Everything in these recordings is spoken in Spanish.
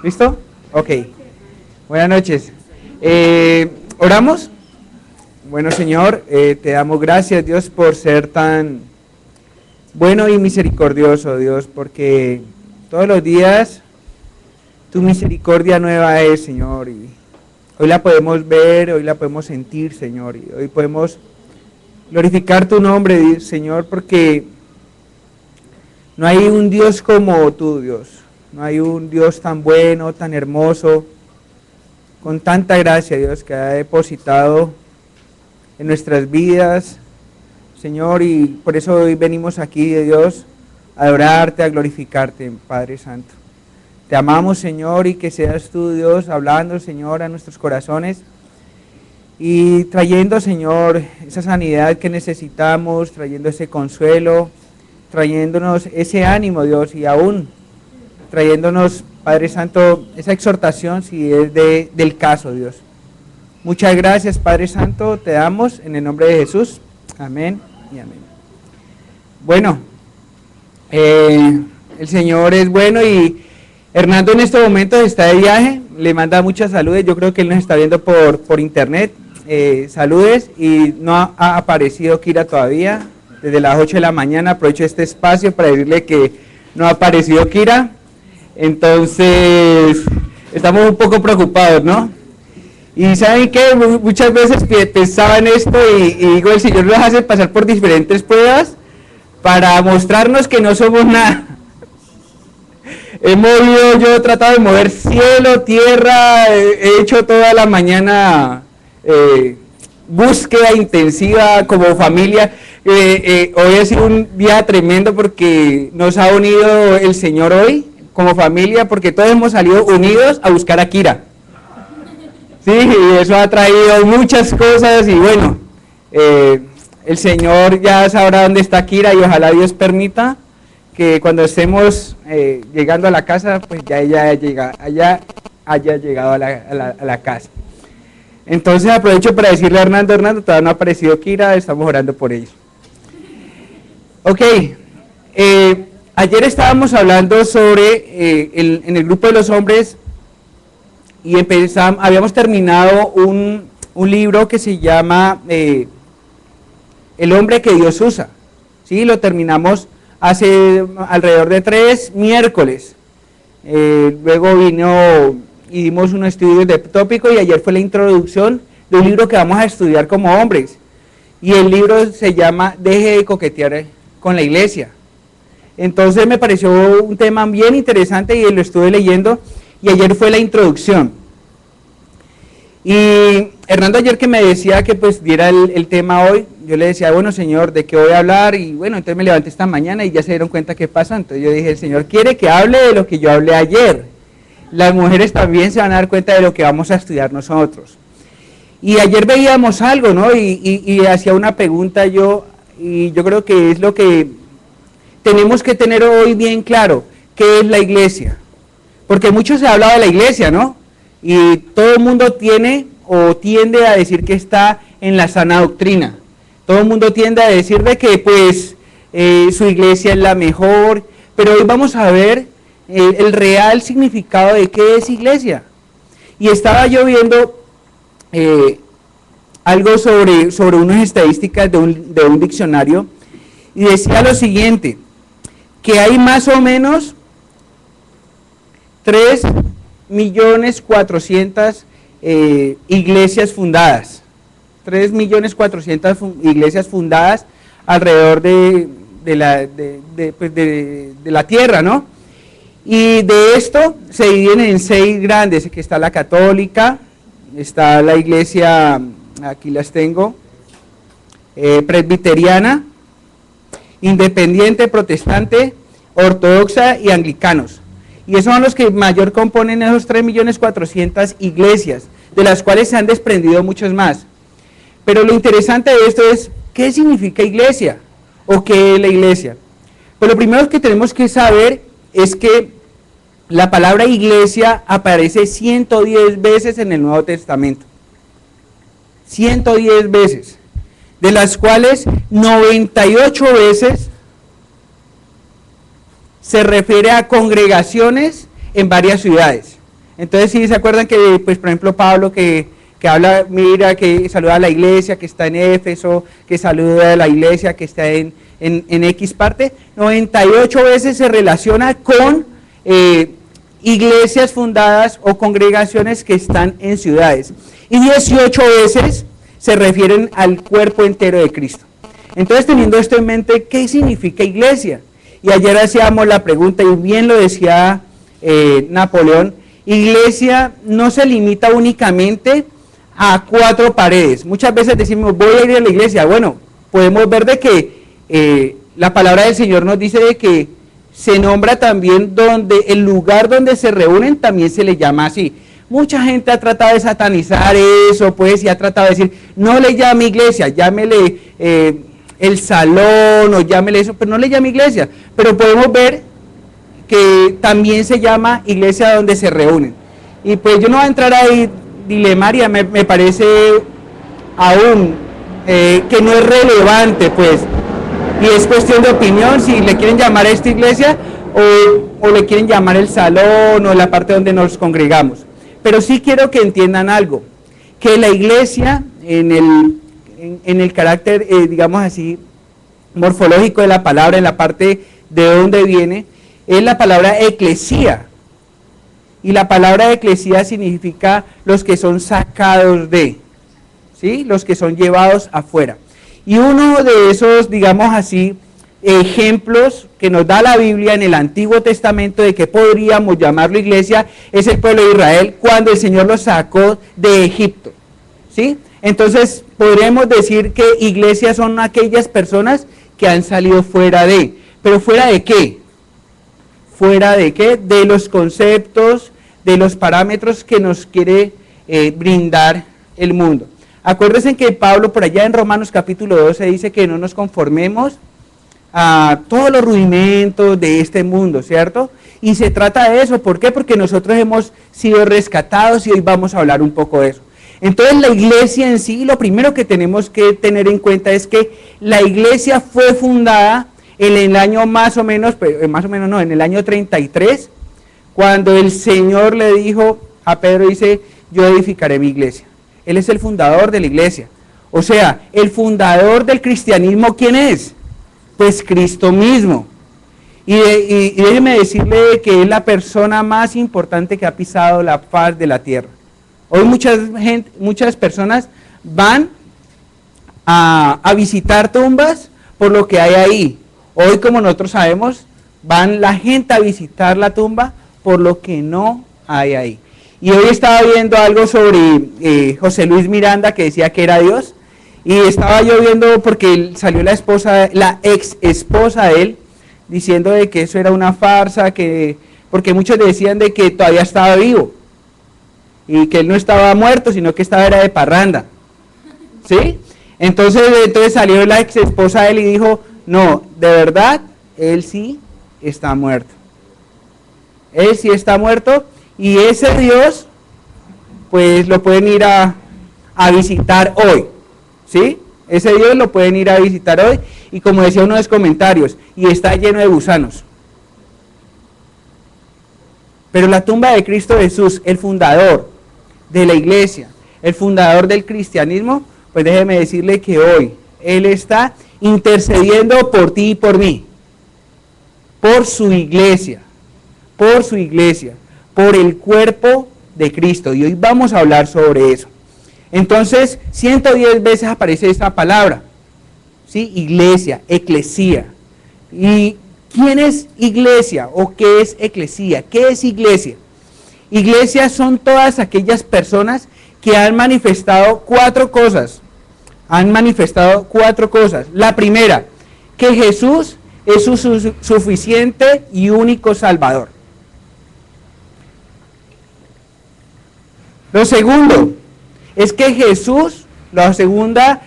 ¿Listo? Ok. Buenas noches. ¿Oramos? Bueno, Señor, te damos gracias, Dios, por ser tan bueno y misericordioso, Dios, porque todos los días tu misericordia nueva es, Señor, y hoy la podemos ver, hoy la podemos sentir, Señor, y hoy podemos glorificar tu nombre, Señor, porque no hay un Dios como tú, Dios. No hay un Dios tan bueno, tan hermoso, con tanta gracia, Dios, que ha depositado en nuestras vidas, Señor, y por eso hoy venimos aquí, Dios, a adorarte, a glorificarte, Padre Santo. Te amamos, Señor, y que seas tú, Dios, hablando, Señor, a nuestros corazones y trayendo, Señor, esa sanidad que necesitamos, trayendo ese consuelo, trayéndonos ese ánimo, Dios, y aún trayéndonos, Padre Santo, esa exhortación si es del caso, Dios. Muchas gracias, Padre Santo, te damos en el nombre de Jesús. Amén y amén. Bueno, el Señor es bueno y Hernando en estos momentos está de viaje, le manda muchas saludes, yo creo que él nos está viendo por internet. Saludes, y no ha aparecido Kira todavía, desde las 8 de la mañana, aprovecho este espacio para decirle que no ha aparecido Kira. Entonces, estamos un poco preocupados, ¿no? Y ¿saben qué? Muchas veces pensaba en esto y digo, el Señor nos hace pasar por diferentes pruebas para mostrarnos que no somos nada. Yo he tratado de mover cielo, tierra, he hecho toda la mañana búsqueda intensiva como familia. Hoy ha sido un día tremendo porque nos ha unido el Señor hoy como familia, porque todos hemos salido unidos a buscar a Kira. Sí, y eso ha traído muchas cosas y bueno, el Señor ya sabrá dónde está Kira y ojalá Dios permita que cuando estemos llegando a la casa, pues ya ella haya llegado a la casa. Entonces aprovecho para decirle a Hernando, todavía no ha aparecido Kira, estamos orando por ellos. Ok, ayer estábamos hablando sobre, en el grupo de los hombres, y habíamos terminado un libro que se llama El hombre que Dios usa. ¿Sí? Lo terminamos hace alrededor de 3 miércoles. Luego vino y dimos un estudio de tópico y ayer fue la introducción de un libro que vamos a estudiar como hombres. Y el libro se llama Deje de coquetear con la iglesia. Entonces me pareció un tema bien interesante y lo estuve leyendo y ayer fue la introducción. Y Hernando ayer que me decía que pues diera el tema hoy, yo le decía, bueno Señor, ¿de qué voy a hablar? Y bueno, entonces me levanté esta mañana y ya se dieron cuenta qué pasó. Entonces yo dije, el Señor quiere que hable de lo que yo hablé ayer. Las mujeres también se van a dar cuenta de lo que vamos a estudiar nosotros. Y ayer veíamos algo, ¿no? Y hacía una pregunta y yo creo que es lo que tenemos que tener hoy bien claro, ¿qué es la iglesia? Porque mucho se ha hablado de la iglesia, ¿no? Y todo el mundo tiene o tiende a decir que está en la sana doctrina. Todo el mundo tiende a decir de que pues su iglesia es la mejor, pero hoy vamos a ver el real significado de qué es iglesia. Y estaba yo viendo algo sobre unas estadísticas de un diccionario y decía lo siguiente, que hay más o menos 3.400.000 iglesias fundadas. 3.400.000 iglesias fundadas alrededor de la tierra, ¿no? Y de esto se dividen en 6 grandes, que está la católica, está la iglesia, aquí las tengo, presbiteriana, independiente, protestante, ortodoxa y anglicanos. Y esos son los que mayor componen esos 3.400.000 iglesias, de las cuales se han desprendido muchos más. Pero lo interesante de esto es, ¿qué significa iglesia? ¿O qué es la iglesia? Pues lo primero que tenemos que saber es que la palabra iglesia aparece 110 veces en el Nuevo Testamento. 110 veces, de las cuales 98 veces se refiere a congregaciones en varias ciudades. Entonces, si se acuerdan que, pues, por ejemplo, Pablo que habla, mira, que saluda a la iglesia que está en Éfeso, que saluda a la iglesia que está en X parte, 98 veces se relaciona con iglesias fundadas o congregaciones que están en ciudades. Y 18 veces se refieren al cuerpo entero de Cristo. Entonces, teniendo esto en mente, ¿qué significa iglesia? Y ayer hacíamos la pregunta, y bien lo decía Napoleón, iglesia no se limita únicamente a 4 paredes. Muchas veces decimos, voy a ir a la iglesia. Bueno, podemos ver de que la palabra del Señor nos dice de que se nombra también donde el lugar donde se reúnen también se le llama así. Mucha gente ha tratado de satanizar eso, pues, y ha tratado de decir, no le llame iglesia, llámele el salón o llámele eso, pero no le llame iglesia. Pero podemos ver que también se llama iglesia donde se reúnen. Y pues yo no voy a entrar ahí dilemaria, me parece aún que no es relevante, pues, y es cuestión de opinión si le quieren llamar a esta iglesia o le quieren llamar el salón o la parte donde nos congregamos. Pero sí quiero que entiendan algo, que la iglesia en el carácter, digamos así, morfológico de la palabra, en la parte de donde viene, es la palabra eclesía. Y la palabra eclesía significa los que son sacados de, ¿sí? Los que son llevados afuera. Y uno de esos, digamos así, ejemplos que nos da la Biblia en el Antiguo Testamento de que podríamos llamarlo iglesia, es el pueblo de Israel cuando el Señor los sacó de Egipto, ¿sí? Entonces, podríamos decir que iglesias son aquellas personas que han salido fuera de, ¿pero fuera de qué? ¿Fuera de qué? De los conceptos, de los parámetros que nos quiere brindar el mundo. Acuérdense que Pablo por allá en Romanos capítulo 12 dice que no nos conformemos a todos los rudimentos de este mundo, ¿cierto? Y se trata de eso, ¿por qué? Porque nosotros hemos sido rescatados y hoy vamos a hablar un poco de eso. Entonces la iglesia en sí, lo primero que tenemos que tener en cuenta es que la iglesia fue fundada en el año más o menos no, en el año 33, cuando el Señor le dijo a Pedro, dice, yo edificaré mi iglesia. Él es el fundador de la iglesia. O sea, el fundador del cristianismo, ¿quién es? Pues Cristo mismo. Y déjeme decirle que es la persona más importante que ha pisado la faz de la tierra. Hoy muchas personas van a visitar tumbas por lo que hay ahí. Hoy, como nosotros sabemos, van la gente a visitar la tumba por lo que no hay ahí. Y hoy estaba viendo algo sobre José Luis Miranda, que decía que era Dios, y estaba yo viendo porque salió la ex esposa de él, diciendo de que eso era una farsa, porque muchos decían de que todavía estaba vivo, y que él no estaba muerto, sino que estaba era de parranda, ¿sí? Entonces salió la ex esposa de él y dijo, no, de verdad, él sí está muerto. Él sí está muerto, y ese Dios, pues lo pueden ir a visitar hoy, ¿sí? Ese Dios lo pueden ir a visitar hoy, y como decía uno de los comentarios, y está lleno de gusanos. Pero la tumba de Cristo Jesús, el fundador de la iglesia, el fundador del cristianismo, pues déjeme decirle que hoy Él está intercediendo por ti y por mí, por su iglesia, por el cuerpo de Cristo. Y hoy vamos a hablar sobre eso. Entonces, 110 veces aparece esta palabra, ¿sí? Iglesia, eclesía. ¿Y quién es iglesia o qué es eclesía? ¿Qué es iglesia? Iglesia son todas aquellas personas que han manifestado 4 cosas. La primera, que Jesús es su suficiente y único Salvador. Lo segundo, es que Jesús, la segunda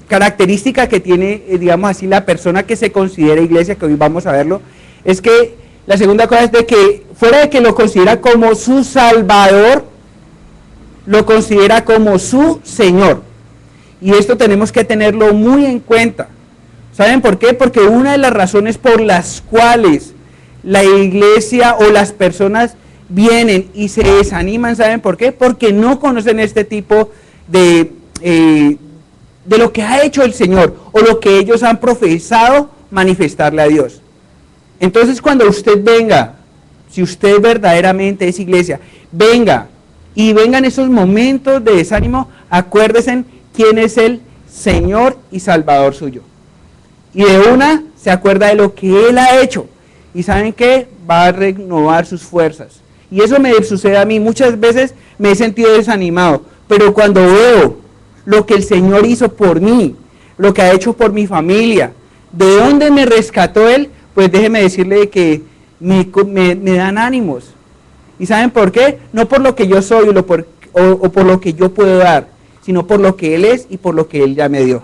característica que tiene, digamos así, la persona que se considera iglesia, que hoy vamos a verlo, es que la segunda cosa es de que, fuera de que lo considera como su Salvador, lo considera como su Señor. Y esto tenemos que tenerlo muy en cuenta. ¿Saben por qué? Porque una de las razones por las cuales la iglesia o las personas vienen y se desaniman, ¿saben por qué? Porque no conocen este tipo de lo que ha hecho el Señor o lo que ellos han profesado manifestarle a Dios. Entonces cuando usted venga, si usted verdaderamente es iglesia, vengan esos momentos de desánimo, acuérdense quién es el Señor y Salvador suyo. Y de una se acuerda de lo que Él ha hecho. Y ¿saben qué? Va a renovar sus fuerzas. Y eso me sucede a mí. Muchas veces me he sentido desanimado. Pero cuando veo lo que el Señor hizo por mí, lo que ha hecho por mi familia, de dónde me rescató Él, pues déjeme decirle que me dan ánimos. ¿Y saben por qué? No por lo que yo soy o por lo que yo puedo dar, sino por lo que Él es y por lo que Él ya me dio.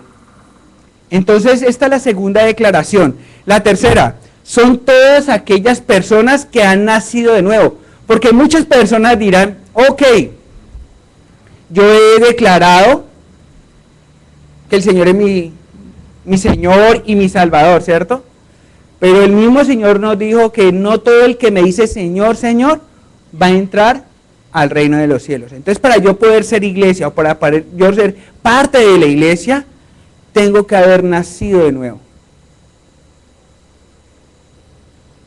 Entonces, esta es la segunda declaración. La tercera, son todas aquellas personas que han nacido de nuevo. Porque muchas personas dirán, ok, yo he declarado que el Señor es mi Señor y mi Salvador, ¿cierto? Pero el mismo Señor nos dijo que no todo el que me dice Señor, Señor, va a entrar al reino de los cielos. Entonces, para yo poder ser iglesia o para yo ser parte de la iglesia, tengo que haber nacido de nuevo.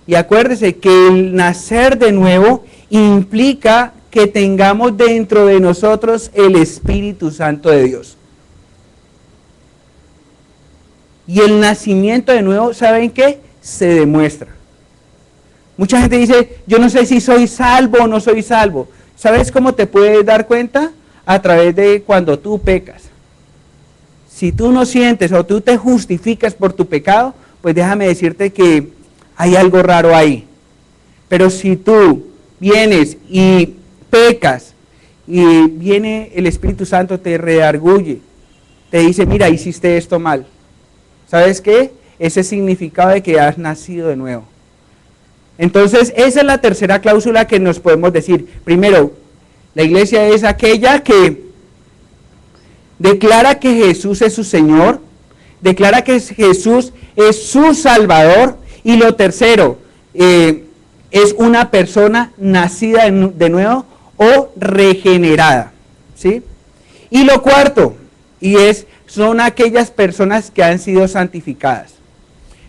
Y acuérdese que el nacer de nuevo implica que tengamos dentro de nosotros el Espíritu Santo de Dios. Y el nacimiento de nuevo, ¿saben qué? Se demuestra. Mucha gente dice, yo no sé si soy salvo o no soy salvo. ¿Sabes cómo te puedes dar cuenta? A través de cuando tú pecas. Si tú no sientes o tú te justificas por tu pecado, pues déjame decirte que hay algo raro ahí. Pero si tú vienes y pecas y viene el Espíritu Santo, te redarguye, te dice, mira, hiciste esto mal. ¿Sabes qué? Ese es el significado de que has nacido de nuevo. Entonces, esa es la tercera cláusula que nos podemos decir. Primero, la iglesia es aquella que declara que Jesús es su Señor, declara que Jesús es su Salvador, y lo tercero, es una persona nacida de nuevo o regenerada, ¿sí? Y lo cuarto, son aquellas personas que han sido santificadas.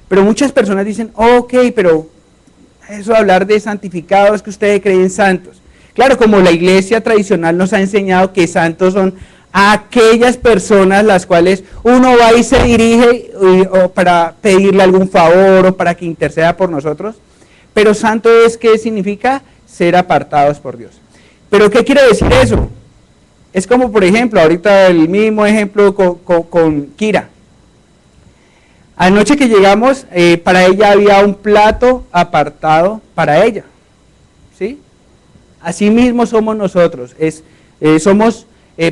Pero muchas personas dicen, ok, pero eso de hablar de santificados, es que ustedes creen santos. Claro, como la iglesia tradicional nos ha enseñado que santos son aquellas personas las cuales uno va y se dirige o para pedirle algún favor o para que interceda por nosotros. Pero santo es, ¿qué significa? Ser apartados por Dios. ¿Pero qué quiere decir eso? Es como, por ejemplo, ahorita el mismo ejemplo con Kira. Anoche que llegamos, para ella había un plato apartado para ella, ¿sí? Así mismo somos nosotros, somos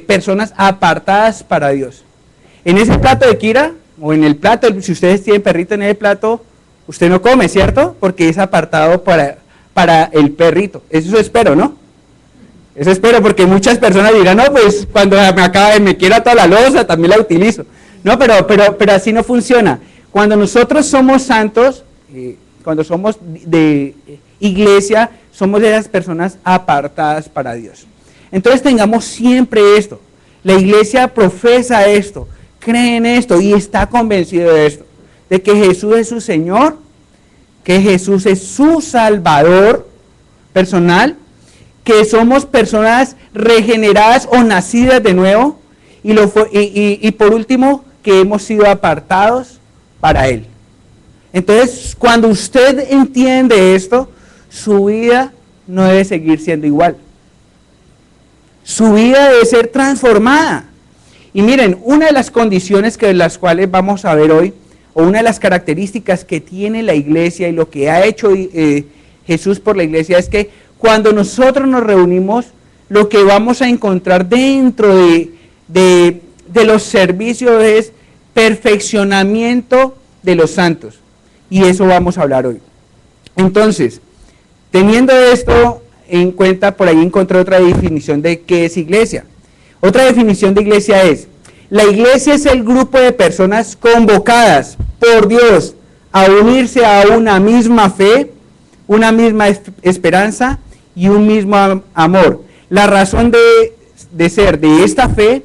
personas apartadas para Dios. En ese plato de Kira, o en el plato, si ustedes tienen perrito en el plato, usted no come, ¿cierto? Porque es apartado para el perrito. Eso espero, ¿no? Eso espero, porque muchas personas dirán, no, pues cuando me quiera toda la loza, también la utilizo. No, pero así no funciona. Cuando nosotros somos santos, cuando somos de iglesia, somos de esas personas apartadas para Dios. Entonces tengamos siempre esto. La iglesia profesa esto, cree en esto y está convencido de esto. De que Jesús es su Señor, que Jesús es su Salvador personal, que somos personas regeneradas o nacidas de nuevo, y por último, que hemos sido apartados para Él. Entonces, cuando usted entiende esto, su vida no debe seguir siendo igual. Su vida debe ser transformada. Y miren, una de las condiciones las cuales vamos a ver hoy, o una de las características que tiene la iglesia y lo que ha hecho Jesús por la iglesia, es que cuando nosotros nos reunimos, lo que vamos a encontrar dentro de los servicios es perfeccionamiento de los santos. Y eso vamos a hablar hoy. Entonces, teniendo esto en cuenta, por ahí encontré otra definición de qué es iglesia. Otra definición de iglesia es: la iglesia es el grupo de personas convocadas por Dios a unirse a una misma fe, una misma esperanza y un mismo amor. La razón de ser de esta fe,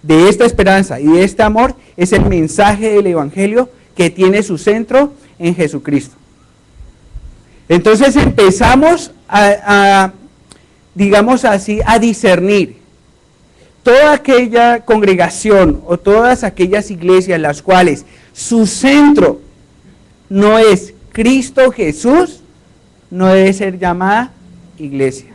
de esta esperanza y de este amor es el mensaje del Evangelio que tiene su centro en Jesucristo. Entonces empezamos digamos así, a discernir toda aquella congregación o todas aquellas iglesias las cuales su centro no es Cristo Jesús, no debe ser llamada iglesia.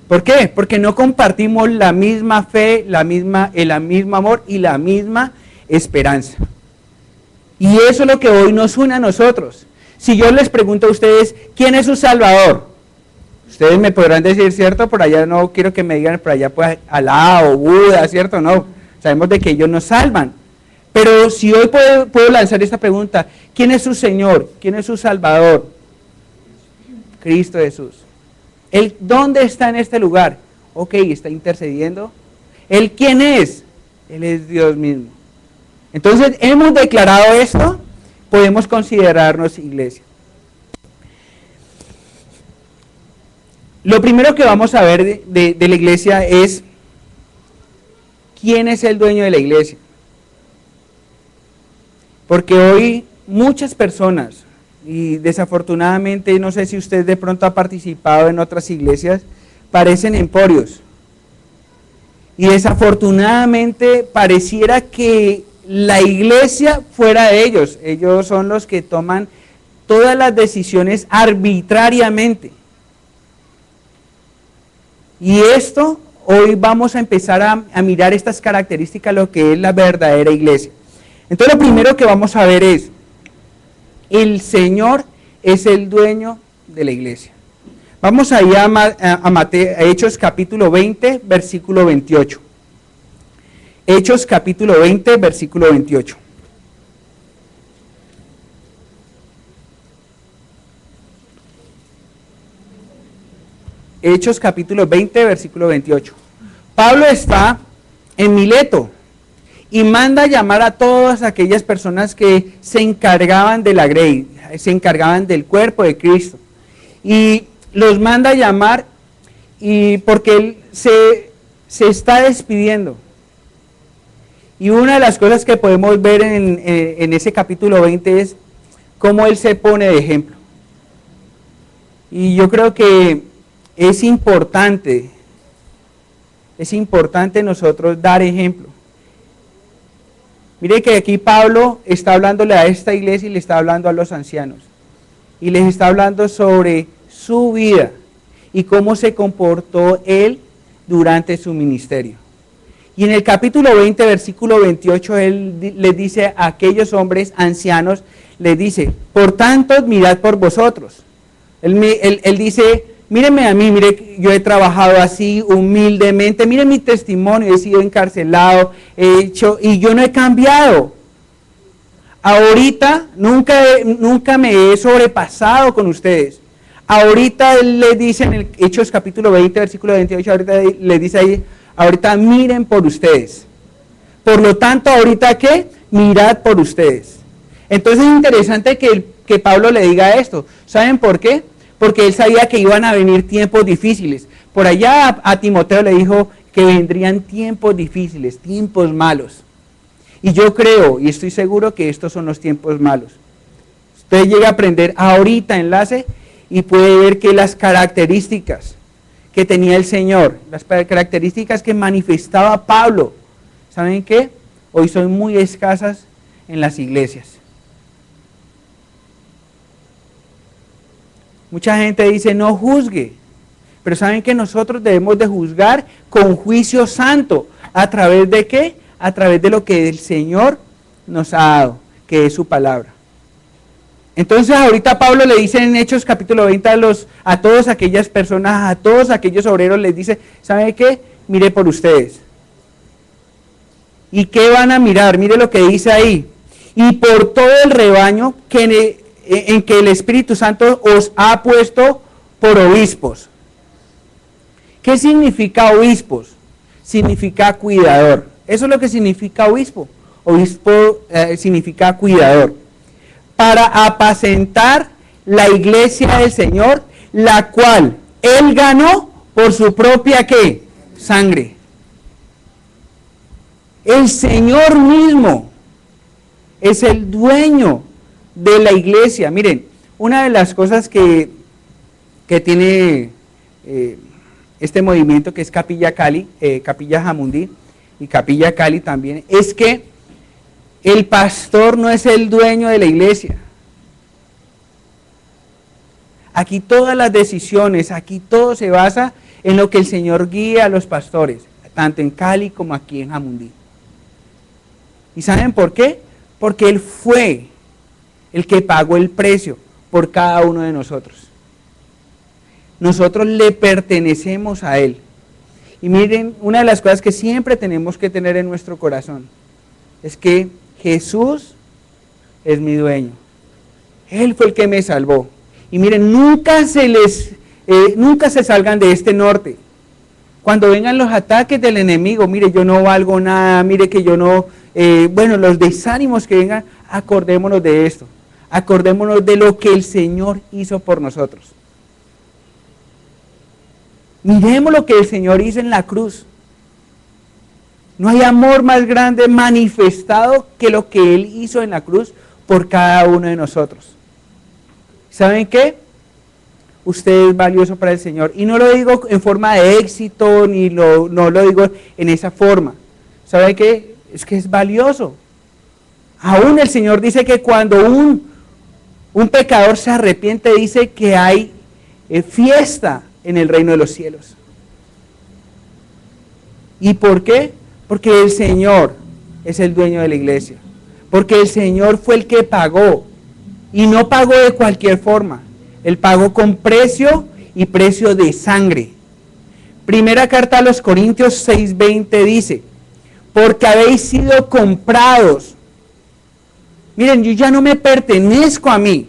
¿Por qué? Porque no compartimos la misma fe, el mismo amor y la misma esperanza. Y eso es lo que hoy nos une a nosotros. Si yo les pregunto a ustedes, ¿quién es su Salvador? Ustedes me podrán decir, ¿cierto? Por allá no quiero que me digan, por allá pues Alá o Buda, ¿cierto? No, sabemos de que ellos nos salvan. Pero si hoy puedo lanzar esta pregunta, ¿quién es su Señor? ¿Quién es su Salvador? Cristo Jesús. ¿Él dónde está en este lugar? Ok, está intercediendo. ¿Él quién es? Él es Dios mismo. Entonces, hemos declarado esto, podemos considerarnos iglesia. Lo primero que vamos a ver de la iglesia es quién es el dueño de la iglesia. Porque hoy muchas personas, y desafortunadamente no sé si usted de pronto ha participado en otras iglesias, parecen emporios. Y desafortunadamente pareciera que la iglesia fuera de ellos. Ellos son los que toman todas las decisiones arbitrariamente. Y esto, hoy vamos a empezar a mirar estas características, lo que es la verdadera iglesia. Entonces lo primero que vamos a ver es, el Señor es el dueño de la iglesia. Vamos a ir a Hechos capítulo 20, versículo 28. Hechos capítulo 20, versículo 28. Hechos capítulo 20, versículo 28. Pablo está en Mileto y manda a llamar a todas aquellas personas que se encargaban de la grey, se encargaban del cuerpo de Cristo. Y los manda a llamar y porque él se está despidiendo. Y una de las cosas que podemos ver en ese capítulo 20 es cómo él se pone de ejemplo. Y yo creo que es importante nosotros dar ejemplo. Mire que aquí Pablo está hablándole a esta iglesia y le está hablando a los ancianos. Y les está hablando sobre su vida y cómo se comportó él durante su ministerio. Y en el capítulo 20, versículo 28, él les dice a aquellos hombres ancianos, les dice, por tanto, mirad por vosotros. Él dice, mírenme a mí, mire, yo he trabajado así humildemente, miren mi testimonio, he sido encarcelado, he hecho, y yo no he cambiado. Ahorita nunca me he sobrepasado con ustedes. Ahorita él les dice en el Hechos capítulo 20, versículo 28, ahorita les dice ahí, ahorita miren por ustedes. Por lo tanto, ahorita ¿qué? Mirad por ustedes. Entonces es interesante que Pablo le diga esto. ¿Saben por qué? Porque él sabía que iban a venir tiempos difíciles. Por allá a Timoteo le dijo que vendrían tiempos difíciles, tiempos malos. Y yo creo y estoy seguro que estos son los tiempos malos. Usted llega a aprender ahorita enlace y puede ver que las características que tenía el Señor, las características que manifestaba Pablo, ¿saben qué? Hoy son muy escasas en las iglesias. Mucha gente dice no juzgue, pero ¿saben que nosotros debemos de juzgar con juicio santo? ¿A través de qué? A través de lo que el Señor nos ha dado, que es su palabra. Entonces ahorita Pablo le dice en Hechos capítulo 20 a todas aquellas personas, a todos aquellos obreros les dice, ¿saben qué? Mire por ustedes. ¿Y qué van a mirar? Mire lo que dice ahí. Y por todo el rebaño en que el Espíritu Santo os ha puesto por obispos. ¿Qué significa obispos? Significa cuidador. Eso es lo que significa obispo. Obispo significa cuidador. para apacentar la iglesia del Señor, la cual Él ganó por su propia, ¿qué? Sangre. El Señor mismo es el dueño de la iglesia. Miren, una de las cosas que tiene este movimiento, que es Capilla Cali, Capilla Jamundí y Capilla Cali también, es que el pastor no es el dueño de la iglesia. Aquí todas las decisiones, aquí todo se basa en lo que el Señor guía a los pastores, tanto en Cali como aquí en Jamundí. ¿Y saben por qué? Porque Él fue el que pagó el precio por cada uno de nosotros. Nosotros le pertenecemos a Él. Y miren, una de las cosas que siempre tenemos que tener en nuestro corazón es que Jesús es mi dueño. Él fue el que me salvó. Y miren, nunca se salgan de este norte. Cuando vengan los ataques del enemigo, mire, yo no valgo nada, mire que yo no, los desánimos que vengan, acordémonos de esto. Acordémonos de lo que el Señor hizo por nosotros. Miremos lo que el Señor hizo en la cruz. No hay amor más grande manifestado que lo que Él hizo en la cruz por cada uno de nosotros. ¿Saben qué? Usted es valioso para el Señor. Y no lo digo en forma de éxito, no lo digo en esa forma. ¿Saben qué? Es que es valioso. Aún el Señor dice que cuando un pecador se arrepiente, dice que hay fiesta en el reino de los cielos. ¿Y por qué? Porque el Señor es el dueño de la iglesia. Porque el Señor fue el que pagó. Y no pagó de cualquier forma. Él pagó con precio y precio de sangre. Primera carta a los Corintios 6:20 dice, porque habéis sido comprados. Miren, yo ya no me pertenezco a mí.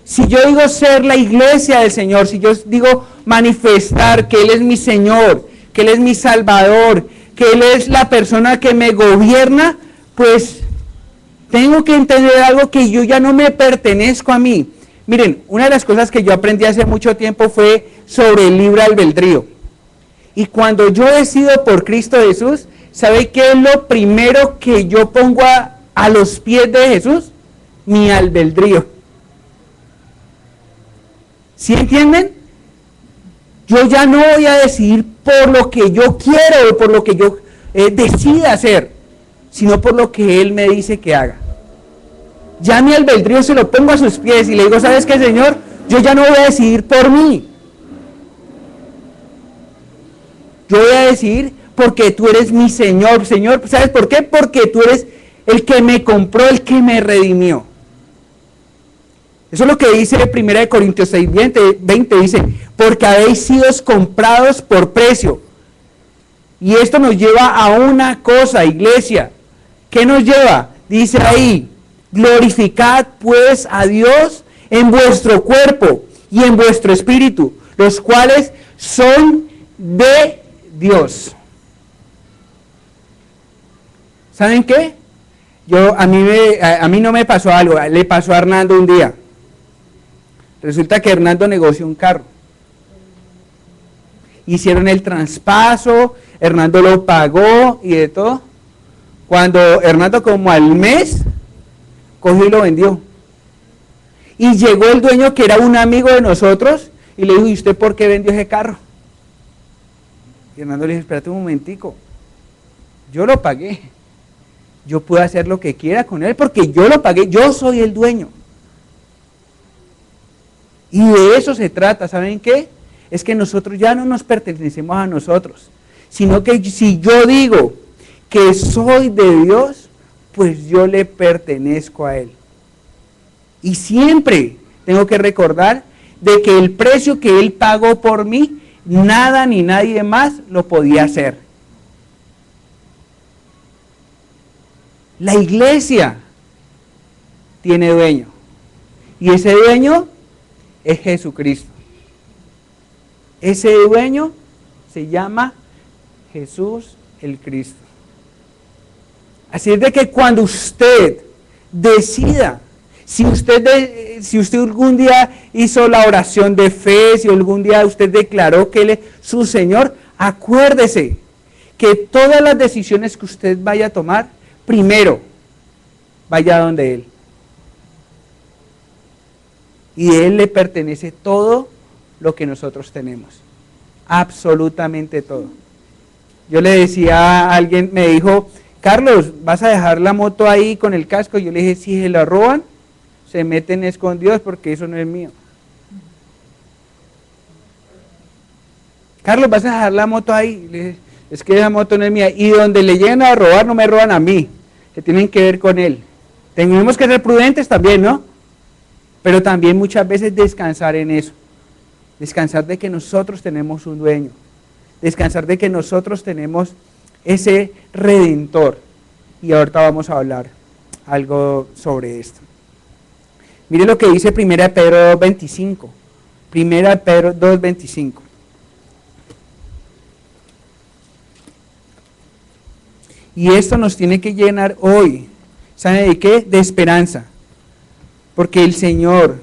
Si yo digo ser la iglesia del Señor, si yo digo manifestar que Él es mi Señor, que Él es mi Salvador, que Él es la persona que me gobierna, pues tengo que entender algo, que yo ya no me pertenezco a mí. Miren, una de las cosas que yo aprendí hace mucho tiempo fue sobre el libre albedrío. Y cuando yo decido por Cristo Jesús, ¿sabe qué es lo primero que yo pongo a los pies de Jesús? Mi albedrío. ¿Sí entienden? Yo ya no voy a decidir por lo que yo quiero o por lo que yo decida hacer, sino por lo que Él me dice que haga. Ya mi albedrío se lo pongo a sus pies y le digo, ¿sabes qué, Señor? Yo ya no voy a decidir por mí. Yo voy a decidir porque tú eres mi Señor. Señor, ¿sabes por qué? Porque tú eres el que me compró, el que me redimió. Eso es lo que dice 1 Corintios 6:20, dice, porque habéis sido comprados por precio. Y esto nos lleva a una cosa, iglesia. ¿Qué nos lleva? Dice ahí, glorificad pues a Dios en vuestro cuerpo y en vuestro espíritu, los cuales son de Dios. ¿Saben qué? A mí no me pasó algo, le pasó a Hernando un día. Resulta que Hernando negoció un carro. Hicieron el traspaso, Hernando lo pagó y de todo. Cuando Hernando como al mes, cogió y lo vendió. Y llegó el dueño, que era un amigo de nosotros, y le dijo, ¿y usted por qué vendió ese carro? Y Hernando le dijo, espérate un momentico, yo lo pagué. Yo puedo hacer lo que quiera con él porque yo lo pagué, yo soy el dueño. Y de eso se trata, ¿saben qué? Es que nosotros ya no nos pertenecemos a nosotros, sino que si yo digo que soy de Dios, pues yo le pertenezco a Él. Y siempre tengo que recordar de que el precio que Él pagó por mí, nada ni nadie más lo podía hacer. La iglesia tiene dueño, y ese dueño es Jesucristo. Ese dueño se llama Jesús el Cristo. Así es de que cuando usted decida Si usted algún día hizo la oración de fe, si algún día usted declaró que Él es su Señor, acuérdese que todas las decisiones que usted vaya a tomar, primero vaya donde Él. Y a Él le pertenece todo lo que nosotros tenemos. Absolutamente todo. Yo le decía a alguien, me dijo, Carlos, ¿vas a dejar la moto ahí con el casco? Yo le dije, si se la roban, se meten escondidos porque eso no es mío. Carlos, ¿vas a dejar la moto ahí? Le dije, es que esa moto no es mía. Y donde le lleguen a robar, no me roban a mí, que tienen que ver con Él. Tenemos que ser prudentes también, ¿no? Pero también muchas veces descansar en eso. Descansar de que nosotros tenemos un dueño. Descansar de que nosotros tenemos ese Redentor. Y ahorita vamos a hablar algo sobre esto. Mire lo que dice 1 Pedro 2.25. 1 Pedro 2.25. Y esto nos tiene que llenar hoy. ¿Sabe de qué? De esperanza. Porque el Señor,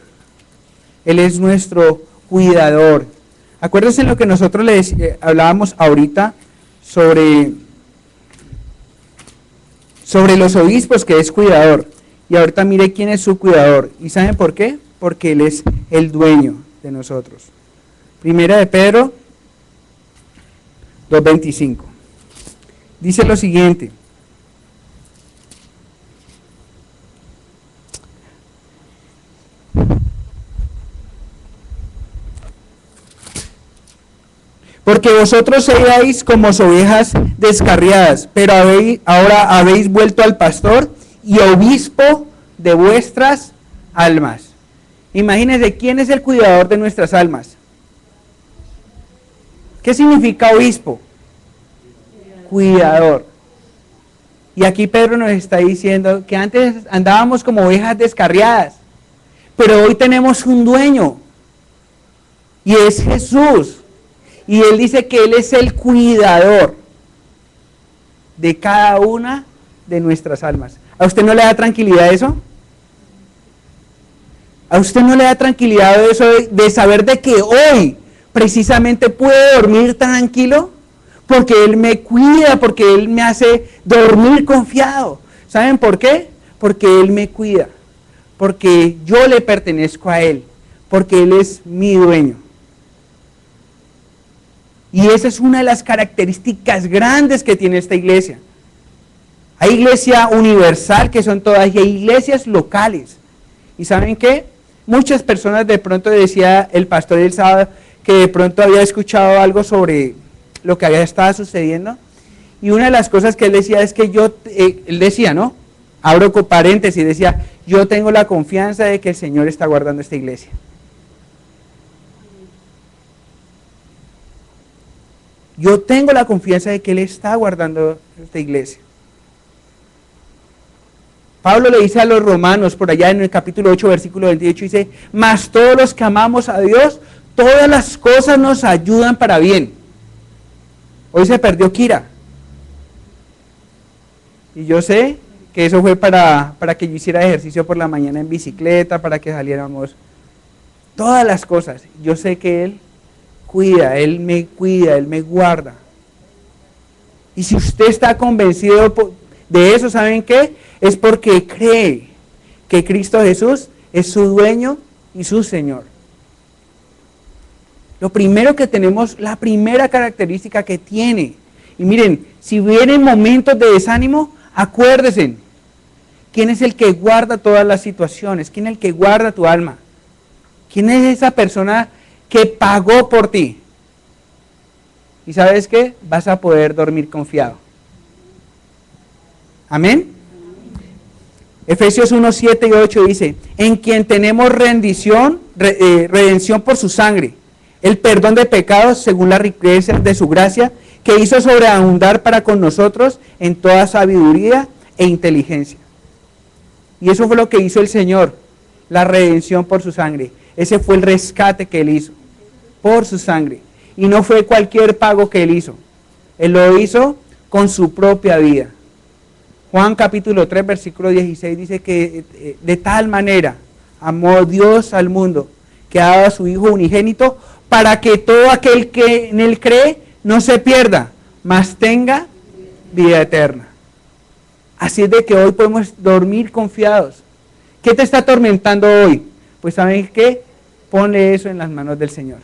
Él es nuestro cuidador. Acuérdense en lo que nosotros les hablábamos ahorita sobre los obispos, que es cuidador. Y ahorita mire quién es su cuidador. ¿Y saben por qué? Porque Él es el dueño de nosotros. 1 Pedro 2.25. Dice lo siguiente. Porque vosotros erais como ovejas descarriadas, pero ahora habéis vuelto al pastor y obispo de vuestras almas. Imagínense, ¿quién es el cuidador de nuestras almas? ¿Qué significa obispo? Cuidador. Y aquí Pedro nos está diciendo que antes andábamos como ovejas descarriadas, pero hoy tenemos un dueño, y es Jesús. Y Él dice que Él es el cuidador de cada una de nuestras almas. ¿A usted no le da tranquilidad eso? ¿A usted no le da tranquilidad eso de saber de que hoy precisamente puede dormir tranquilo? Porque Él me cuida, porque Él me hace dormir confiado. ¿Saben por qué? Porque Él me cuida, porque yo le pertenezco a Él, porque Él es mi dueño. Y esa es una de las características grandes que tiene esta iglesia. Hay iglesia universal, que son todas, y hay iglesias locales. ¿Y saben qué? Muchas personas, de pronto decía el pastor el sábado, que de pronto había escuchado algo sobre lo que había estado sucediendo. Y una de las cosas que él decía es que él decía, ¿no? Abro paréntesis, decía, yo tengo la confianza de que el Señor está guardando esta iglesia. Yo tengo la confianza de que Él está guardando esta iglesia. Pablo le dice a los romanos, por allá en el capítulo 8, versículo 28, dice, mas todos los que amamos a Dios, todas las cosas nos ayudan para bien. Hoy se perdió Kira. Y yo sé que eso fue para que yo hiciera ejercicio por la mañana en bicicleta, para que saliéramos. Todas las cosas. Yo sé que Él cuida, Él me guarda. Y si usted está convencido de eso, ¿saben qué? Es porque cree que Cristo Jesús es su dueño y su Señor. Lo primero que tenemos, la primera característica que tiene, y miren, si vienen momentos de desánimo, acuérdense, ¿quién es el que guarda todas las situaciones? ¿Quién es el que guarda tu alma? ¿Quién es esa persona que pagó por ti? ¿Y sabes qué? Vas a poder dormir confiado. ¿Amén? Efesios 1, 7 y 8 dice, en quien tenemos redención por su sangre, el perdón de pecados según la riqueza de su gracia, que hizo sobreabundar para con nosotros en toda sabiduría e inteligencia. Y eso fue lo que hizo el Señor, la redención por su sangre. Ese fue el rescate que Él hizo, por su sangre. Y no fue cualquier pago que Él hizo. Él lo hizo con su propia vida. Juan capítulo 3, versículo 16 dice que de tal manera amó Dios al mundo, que ha dado a su Hijo unigénito, para que todo aquel que en Él cree no se pierda, mas tenga vida eterna. Así es de que hoy podemos dormir confiados. ¿Qué te está atormentando hoy? Pues ¿saben qué? Ponle eso en las manos del Señor.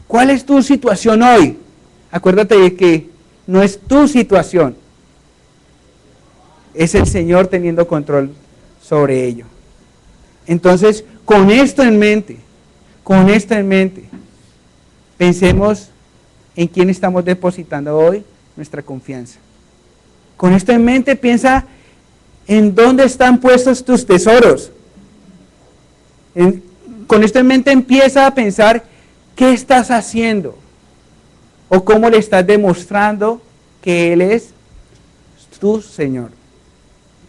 ¿Cuál es tu situación hoy? Acuérdate de que no es tu situación. Es el Señor teniendo control sobre ello. Entonces, con esto en mente, pensemos en quién estamos depositando hoy nuestra confianza. Con esto en mente, piensa en dónde están puestos tus tesoros. Con esto en mente, empieza a pensar qué estás haciendo o cómo le estás demostrando que Él es tu Señor,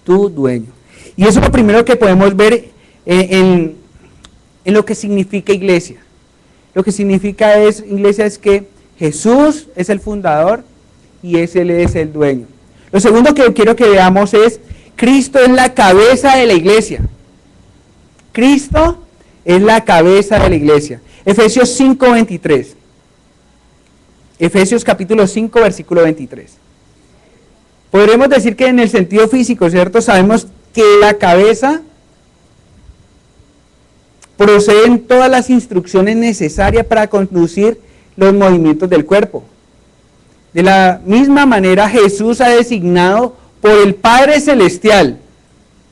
tu dueño. Y eso es lo primero que podemos ver en lo que significa iglesia. Lo que significa iglesia es que Jesús es el fundador y Él es el dueño. Lo segundo que quiero que veamos es Cristo es la cabeza de la iglesia. Cristo es la cabeza de la iglesia. Efesios 5:23. Efesios capítulo 5, versículo 23. Podremos decir que en el sentido físico, ¿cierto? Sabemos que la cabeza proceden todas las instrucciones necesarias para conducir los movimientos del cuerpo. De la misma manera, Jesús ha designado por el Padre Celestial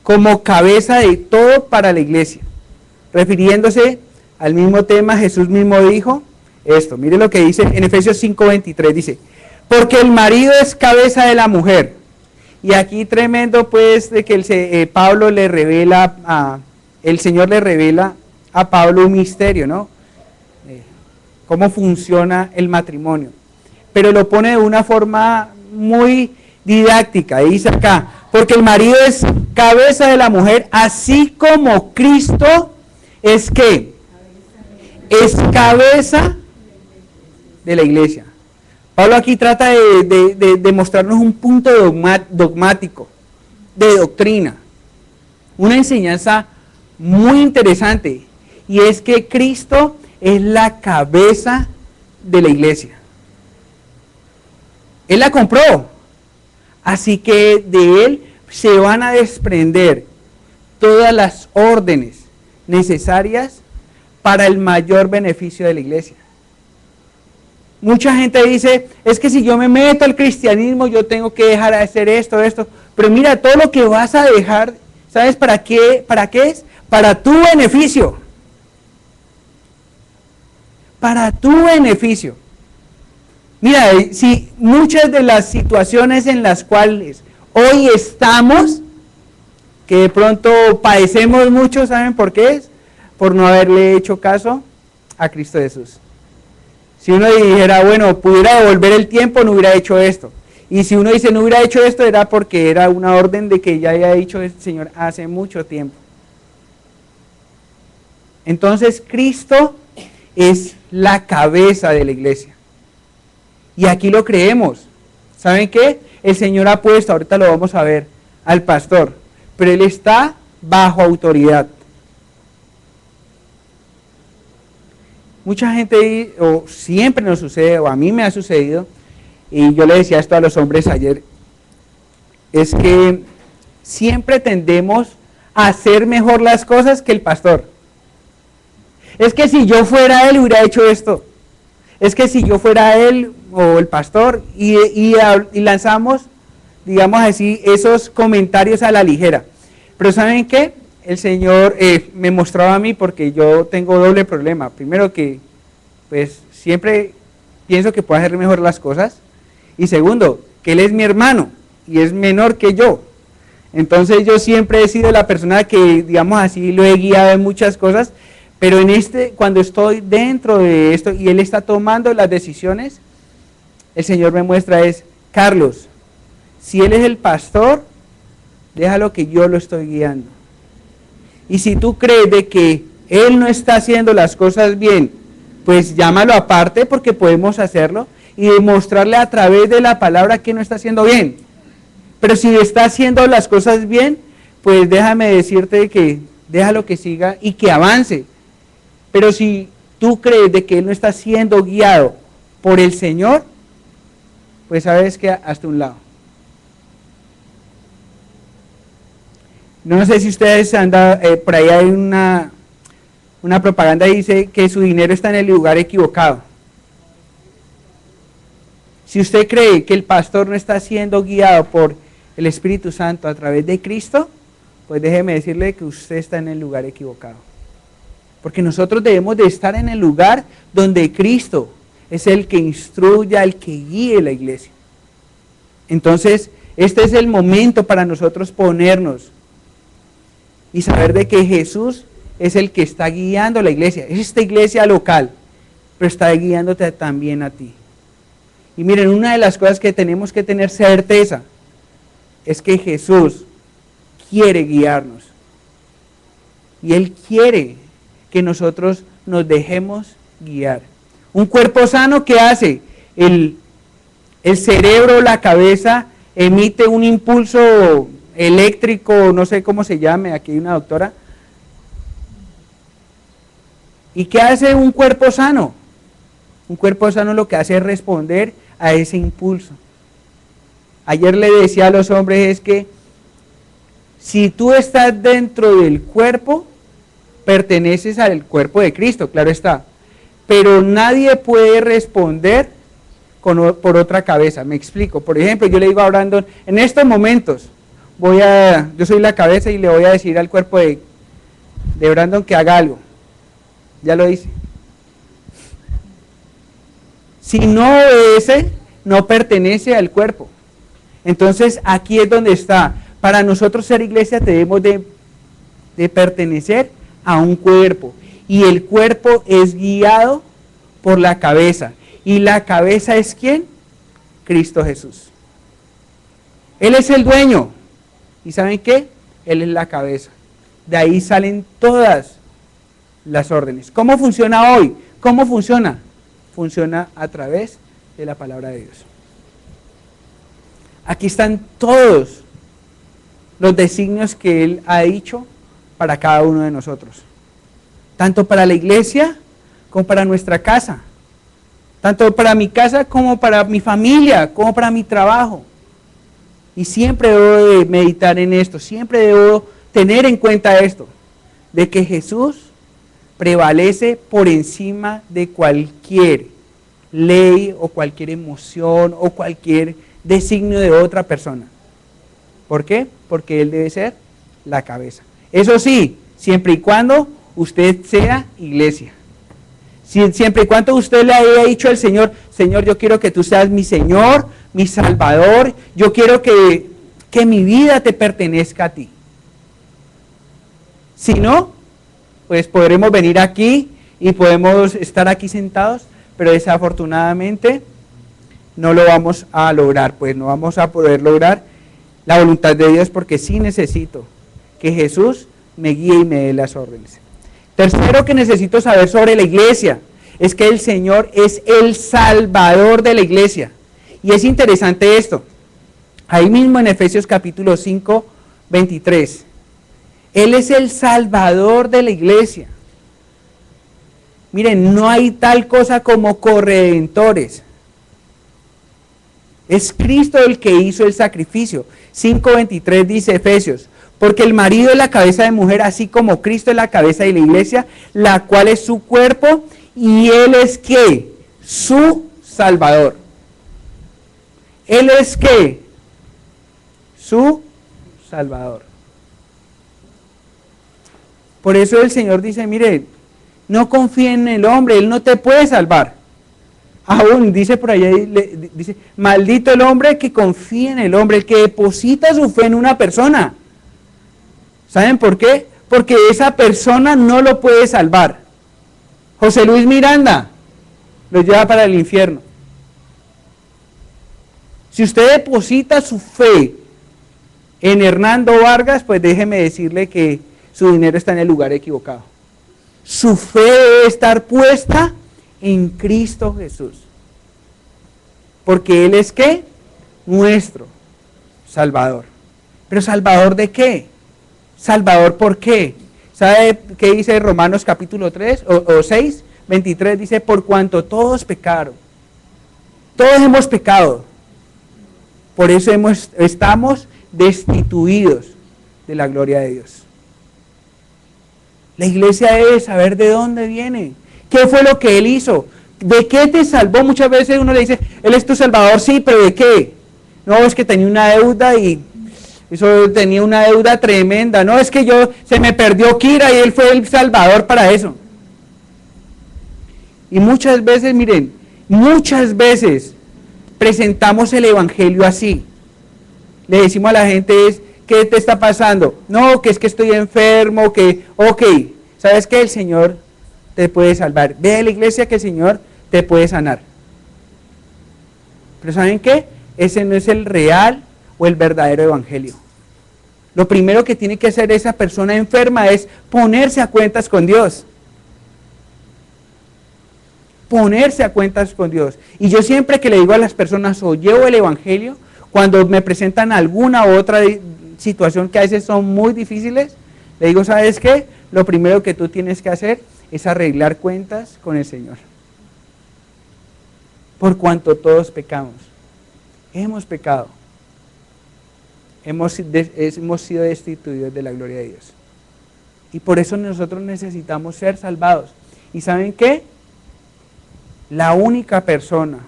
como cabeza de todo para la iglesia. Refiriéndose al mismo tema, Jesús mismo dijo esto. Mire lo que dice en Efesios 5:23, dice, porque el marido es cabeza de la mujer. Y aquí tremendo pues de que el Señor le revela a Pablo un misterio, ¿no? Cómo funciona el matrimonio. Pero lo pone de una forma muy didáctica. Y dice acá, porque el marido es cabeza de la mujer, así como Cristo es ¿qué? Es cabeza de la iglesia. Pablo aquí trata de mostrarnos un punto dogmático, de doctrina. Una enseñanza muy interesante. Y es que Cristo es la cabeza de la iglesia. Él la compró. Así que de Él se van a desprender todas las órdenes necesarias para el mayor beneficio de la iglesia. Mucha gente dice, es que si yo me meto al cristianismo, yo tengo que dejar de hacer esto. Pero mira, todo lo que vas a dejar, ¿sabes para qué? ¿Para qué es? Para tu beneficio. Para tu beneficio. Mira, si muchas de las situaciones en las cuales hoy estamos, que de pronto padecemos mucho, ¿saben por qué es? Por no haberle hecho caso a Cristo Jesús. Si uno dijera, bueno, pudiera devolver el tiempo, no hubiera hecho esto. Y si uno dice, no hubiera hecho esto, era porque era una orden de que ya había dicho el Señor hace mucho tiempo. Entonces, Cristo es la cabeza de la iglesia. Y aquí lo creemos. ¿Saben qué? El Señor ha puesto, ahorita lo vamos a ver, al pastor. Pero Él está bajo autoridad. Mucha gente, o siempre nos sucede, o a mí me ha sucedido, y yo le decía esto a los hombres ayer, es que siempre tendemos a hacer mejor las cosas que el pastor. Es que si yo fuera él, hubiera hecho esto. Es que si yo fuera él o el pastor, y lanzamos, digamos así, esos comentarios a la ligera. Pero ¿saben qué? El Señor me mostraba a mí, porque yo tengo doble problema. Primero que, pues, siempre pienso que puedo hacer mejor las cosas. Y segundo, que Él es mi hermano y es menor que yo. Entonces yo siempre he sido la persona que, digamos así, lo he guiado en muchas cosas. Pero cuando estoy dentro de esto y Él está tomando las decisiones, el Señor me muestra Carlos, si Él es el pastor, déjalo que yo lo estoy guiando. Y si tú crees de que Él no está haciendo las cosas bien, pues llámalo aparte porque podemos hacerlo y demostrarle a través de la palabra que no está haciendo bien. Pero si está haciendo las cosas bien, pues déjame decirte que déjalo que siga y que avance. Pero si tú crees de que él no está siendo guiado por el Señor, pues sabes que hasta un lado. No sé si ustedes han dado, por ahí hay una propaganda que dice que su dinero está en el lugar equivocado. Si usted cree que el pastor no está siendo guiado por el Espíritu Santo a través de Cristo, pues déjeme decirle que usted está en el lugar equivocado. Porque nosotros debemos de estar en el lugar donde Cristo es el que instruya, el que guíe la iglesia. Entonces, este es el momento para nosotros ponernos y saber de que Jesús es el que está guiando la iglesia. Es esta iglesia local, pero está guiándote también a ti. Y miren, una de las cosas que tenemos que tener certeza es que Jesús quiere guiarnos. Y Él quiere que nosotros nos dejemos guiar. Un cuerpo sano, ¿qué hace? El cerebro, la cabeza, emite un impulso eléctrico, no sé cómo se llame, aquí hay una doctora. ¿Y qué hace un cuerpo sano? Un cuerpo sano lo que hace es responder a ese impulso. Ayer le decía a los hombres es que si tú estás dentro del cuerpo, perteneces al cuerpo de Cristo, claro está. Pero nadie puede responder por otra cabeza. Me explico. Por ejemplo, yo le digo a Brandon, en estos momentos, yo soy la cabeza y le voy a decir al cuerpo de Brandon que haga algo. Ya lo hice. Si no obedece, no pertenece al cuerpo. Entonces, aquí es donde está. Para nosotros ser iglesia debemos de pertenecer a un cuerpo. Y el cuerpo es guiado por la cabeza. ¿Y la cabeza es quién? Cristo Jesús. Él es el dueño. ¿Y saben qué? Él es la cabeza. De ahí salen todas las órdenes. ¿Cómo funciona hoy? ¿Cómo funciona? Funciona a través de la palabra de Dios. Aquí están todos los designios que Él ha dicho para cada uno de nosotros. Tanto para la iglesia como para nuestra casa. Tanto para mi casa como para mi familia, como para mi trabajo. Y siempre debo de meditar en esto, siempre debo tener en cuenta esto, de que Jesús prevalece por encima de cualquier ley o cualquier emoción o cualquier designio de otra persona. ¿Por qué? Porque Él debe ser la cabeza. Eso sí, siempre y cuando usted sea iglesia. Siempre y cuando usted le haya dicho al Señor, Señor, yo quiero que tú seas mi Señor, mi Salvador, yo quiero que mi vida te pertenezca a ti. Si no, pues podremos venir aquí y podemos estar aquí sentados, pero desafortunadamente no lo vamos a lograr, pues no vamos a poder lograr la voluntad de Dios porque sí necesito que Jesús me guíe y me dé las órdenes. Tercero que necesito saber sobre la iglesia es que el Señor es el Salvador de la iglesia. Y es interesante esto. Ahí mismo en Efesios capítulo 5, 23. Él es el Salvador de la iglesia. Miren, no hay tal cosa como corredentores. Es Cristo el que hizo el sacrificio. 5:23 dice Efesios, porque el marido es la cabeza de mujer, así como Cristo es la cabeza de la iglesia, la cual es su cuerpo, y Él es ¿qué? Su Salvador. Él es ¿qué? Su Salvador. Por eso el Señor dice, mire, no confíen en el hombre, Él no te puede salvar. Aún dice por allá, dice, maldito el hombre que confía en el hombre, el que deposita su fe en una persona. ¿Saben por qué? Porque esa persona no lo puede salvar. José Luis Miranda lo lleva para el infierno. Si usted deposita su fe en Hernando Vargas, pues déjeme decirle que su dinero está en el lugar equivocado. Su fe debe estar puesta en Cristo Jesús. Porque Él es ¿qué? Nuestro Salvador. ¿Pero Salvador de qué? ¿Salvador por qué? ¿Sabe qué dice Romanos capítulo 3 o 6? 23 dice, por cuanto todos pecaron. Todos hemos pecado. Por eso estamos destituidos de la gloria de Dios. La iglesia debe saber de dónde viene. ¿Qué fue lo que Él hizo? ¿De qué te salvó? Muchas veces uno le dice, Él es tu Salvador, sí, pero ¿de qué? No, es que tenía una deuda y eso tenía una deuda tremenda. No, es que se me perdió Kira y Él fue el Salvador para eso. Y muchas veces, miren, muchas veces presentamos el evangelio así. Le decimos a la gente, ¿qué te está pasando? No, que es que estoy enfermo, ok, ¿sabes qué? El Señor te puede salvar. Ve a la iglesia que el Señor te puede sanar. Pero ¿saben qué? Ese no es el real o el verdadero evangelio. Lo primero que tiene que hacer esa persona enferma es ponerse a cuentas con Dios. Ponerse a cuentas con Dios. Y yo siempre que le digo a las personas o llevo el evangelio, cuando me presentan alguna u otra situación que a veces son muy difíciles, le digo, ¿sabes qué? Lo primero que tú tienes que hacer es arreglar cuentas con el Señor. Por cuanto todos pecamos. Hemos pecado. Hemos sido destituidos de la gloria de Dios. Y por eso nosotros necesitamos ser salvados. ¿Y saben qué? La única persona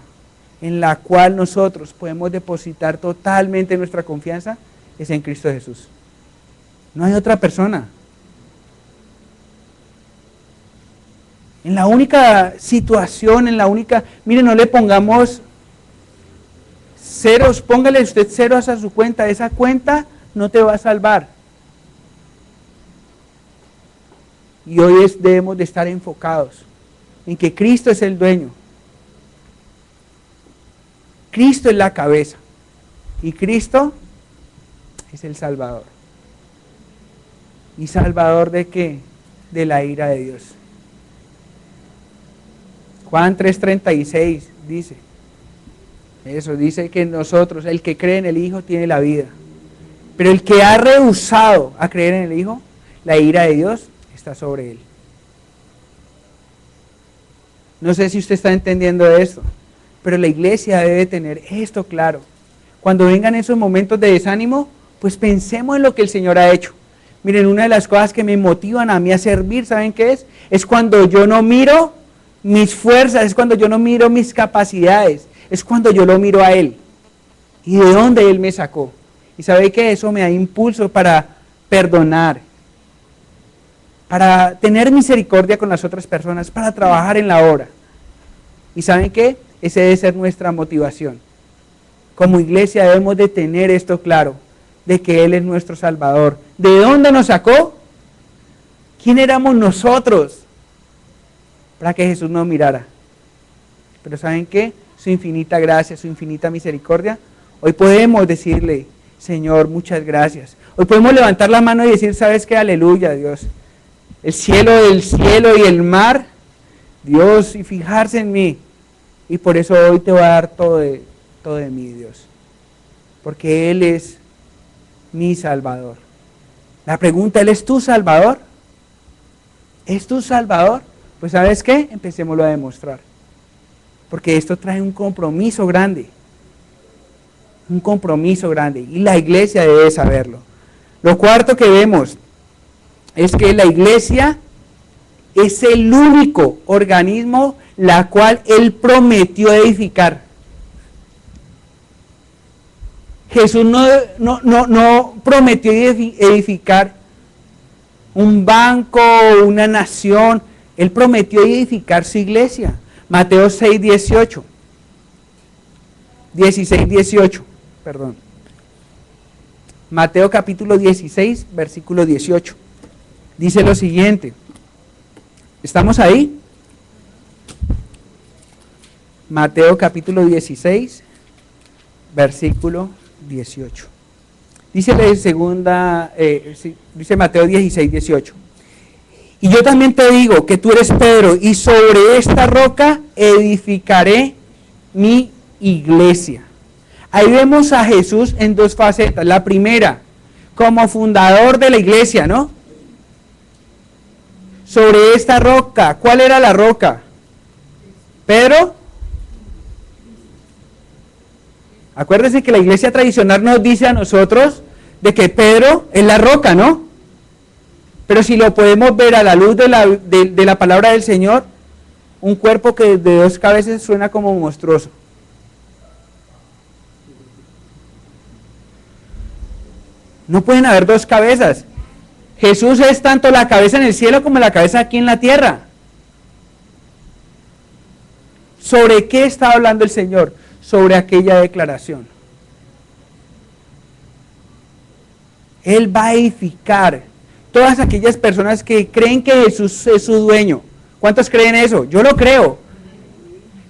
en la cual nosotros podemos depositar totalmente nuestra confianza es en Cristo Jesús. No hay otra persona. En la única situación, miren, no le pongamos ceros, póngale usted ceros a su cuenta, esa cuenta no te va a salvar. Y hoy debemos de estar enfocados en que Cristo es el dueño. Cristo es la cabeza. Y Cristo es el Salvador. ¿Y Salvador de qué? De la ira de Dios. Juan 3:36 dice, eso dice que nosotros, el que cree en el Hijo tiene la vida. Pero el que ha rehusado a creer en el Hijo, la ira de Dios está sobre él. No sé si usted está entendiendo esto, pero la iglesia debe tener esto claro. Cuando vengan esos momentos de desánimo, pues pensemos en lo que el Señor ha hecho. Miren, una de las cosas que me motivan a mí a servir, ¿saben qué es? Es cuando yo no miro mis fuerzas, es cuando yo no miro mis capacidades, es cuando yo lo miro a Él. ¿Y de dónde Él me sacó? Y sabe que eso me da impulso para perdonar, para tener misericordia con las otras personas, para trabajar en la obra. ¿Y saben qué? Esa debe ser nuestra motivación. Como iglesia debemos de tener esto claro, de que Él es nuestro Salvador. ¿De dónde nos sacó? ¿Quién éramos nosotros para que Jesús nos mirara? Pero ¿saben qué? Su infinita gracia, su infinita misericordia. Hoy podemos decirle, Señor, muchas gracias. Hoy podemos levantar la mano y decir, ¿sabes qué? Aleluya, Dios. El cielo del cielo y el mar, Dios, y fijarse en mí. Y por eso hoy te voy a dar todo de mí, Dios. Porque Él es mi Salvador. La pregunta, ¿Él es tu Salvador? ¿Es tu Salvador? Pues ¿sabes qué? Empecémoslo a demostrar. Porque esto trae un compromiso grande. Un compromiso grande. Y la iglesia debe saberlo. Lo cuarto que vemos es que la iglesia es el único organismo la cual Él prometió edificar. Jesús no prometió edificar un banco, una nación. Él prometió edificar su iglesia. Mateo 6:18. 16:18, perdón. Mateo capítulo 16, versículo 18. Dice lo siguiente. ¿Estamos ahí? Mateo capítulo 16, versículo 18. Dice Mateo 16, 18. Y yo también te digo que tú eres Pedro, y sobre esta roca edificaré mi iglesia. Ahí vemos a Jesús en dos facetas. La primera, como fundador de la iglesia, ¿no? Sobre esta roca. ¿Cuál era la roca? Pedro. Acuérdense que la iglesia tradicional nos dice a nosotros de que Pedro es la roca, ¿no? Pero si lo podemos ver a la luz de la palabra del Señor, un cuerpo que de dos cabezas suena como monstruoso. No pueden haber dos cabezas. Jesús es tanto la cabeza en el cielo como la cabeza aquí en la tierra. ¿Sobre qué está hablando el Señor? Sobre aquella declaración. Él va a edificar todas aquellas personas que creen que Jesús es su dueño. ¿Cuántos creen eso? Yo lo creo.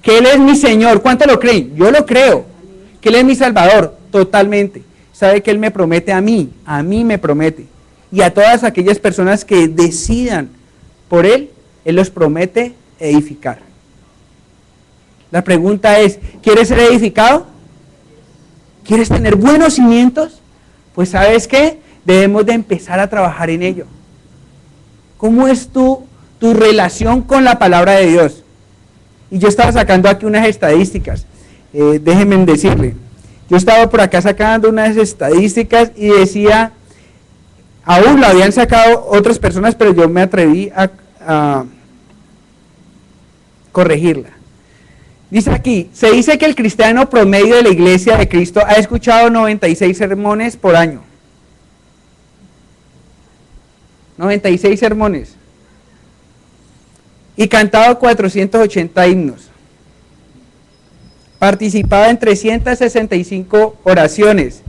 Que Él es mi Señor. ¿Cuántos lo creen? Yo lo creo. Que Él es mi Salvador. Totalmente. Sabe que Él me promete a mí me promete. Y a todas aquellas personas que decidan por Él los promete edificar. La pregunta es, ¿quieres ser edificado? ¿Quieres tener buenos cimientos? Pues ¿sabes qué? Debemos de empezar a trabajar en ello. ¿Cómo es tu relación con la palabra de Dios? Y yo estaba sacando aquí unas estadísticas. Déjenme decirle. Yo estaba por acá sacando unas estadísticas y decía, aún lo habían sacado otras personas, pero yo me atreví a corregirla. Dice aquí, se dice que el cristiano promedio de la iglesia de Cristo ha escuchado 96 sermones por año. 96 sermones. Y cantado 480 himnos. Participado en 365 oraciones.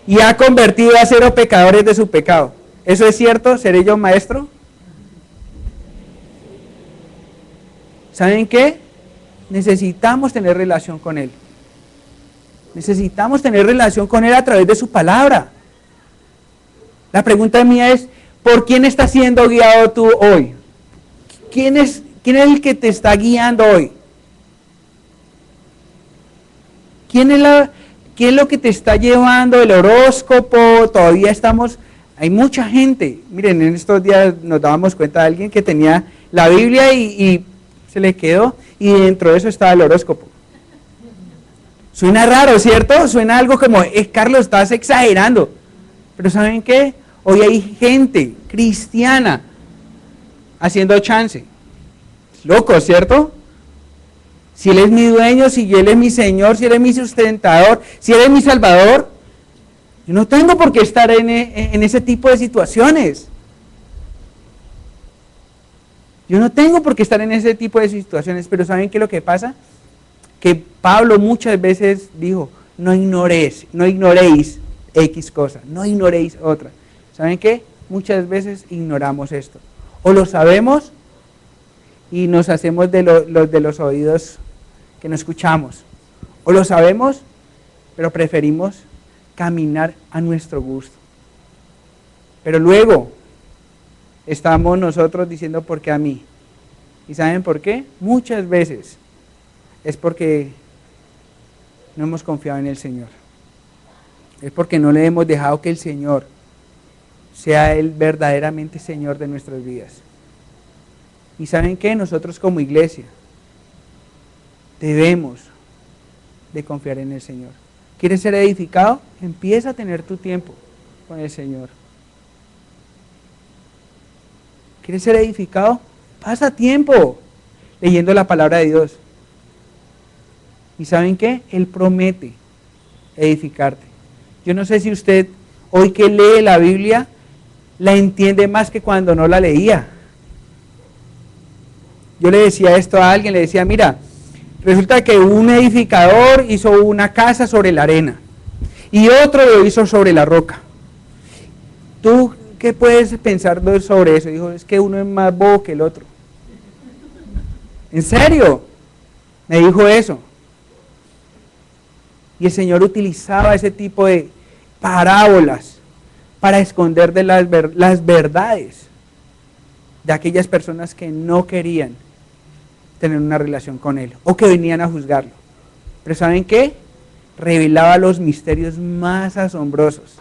Y ha convertido a 0 pecadores de su pecado. ¿Eso es cierto? ¿Seré yo maestro? ¿Saben qué? Necesitamos tener relación con Él. Necesitamos tener relación con Él a través de su palabra. La pregunta mía es, ¿por quién estás siendo guiado tú hoy? ¿Quién es el que te está guiando hoy? ¿Quién es lo que te está llevando? El horóscopo, todavía hay mucha gente. Miren, en estos días nos dábamos cuenta de alguien que tenía la Biblia y se le quedó, y dentro de eso estaba el horóscopo. Suena raro, ¿cierto? Suena algo como, Carlos, estás exagerando. Pero ¿saben qué? Hoy hay gente cristiana haciendo chance. Loco, ¿cierto? Si Él es mi dueño, si Él es mi Señor, si Él es mi sustentador, si Él es mi Salvador, yo no tengo por qué estar en ese tipo de situaciones. Yo no tengo por qué estar en ese tipo de situaciones, pero ¿saben qué es lo que pasa? Que Pablo muchas veces dijo, no ignoréis X cosa, no ignoréis otra. ¿Saben qué? Muchas veces ignoramos esto. O lo sabemos y nos hacemos de los oídos que no escuchamos. O lo sabemos, pero preferimos caminar a nuestro gusto. Pero luego estamos nosotros diciendo, ¿por qué a mí? ¿Y saben por qué? Muchas veces es porque no hemos confiado en el Señor. Es porque no le hemos dejado que el Señor sea Él verdaderamente Señor de nuestras vidas. ¿Y saben qué? Nosotros como iglesia debemos de confiar en el Señor. ¿Quieres ser edificado? Empieza a tener tu tiempo con el Señor. ¿Quieres ser edificado? Pasa tiempo leyendo la palabra de Dios. ¿Y saben qué? Él promete edificarte. Yo no sé si usted, hoy que lee la Biblia, la entiende más que cuando no la leía. Yo le decía esto a alguien, le decía, mira, resulta que un edificador hizo una casa sobre la arena y otro lo hizo sobre la roca. ¿Tú qué puedes pensar sobre eso? Dijo, es que uno es más bobo que el otro. ¿En serio? Me dijo eso. Y el Señor utilizaba ese tipo de parábolas para esconder de las verdades de aquellas personas que no querían tener una relación con Él o que venían a juzgarlo. Pero ¿saben qué? revelaba los misterios más asombrosos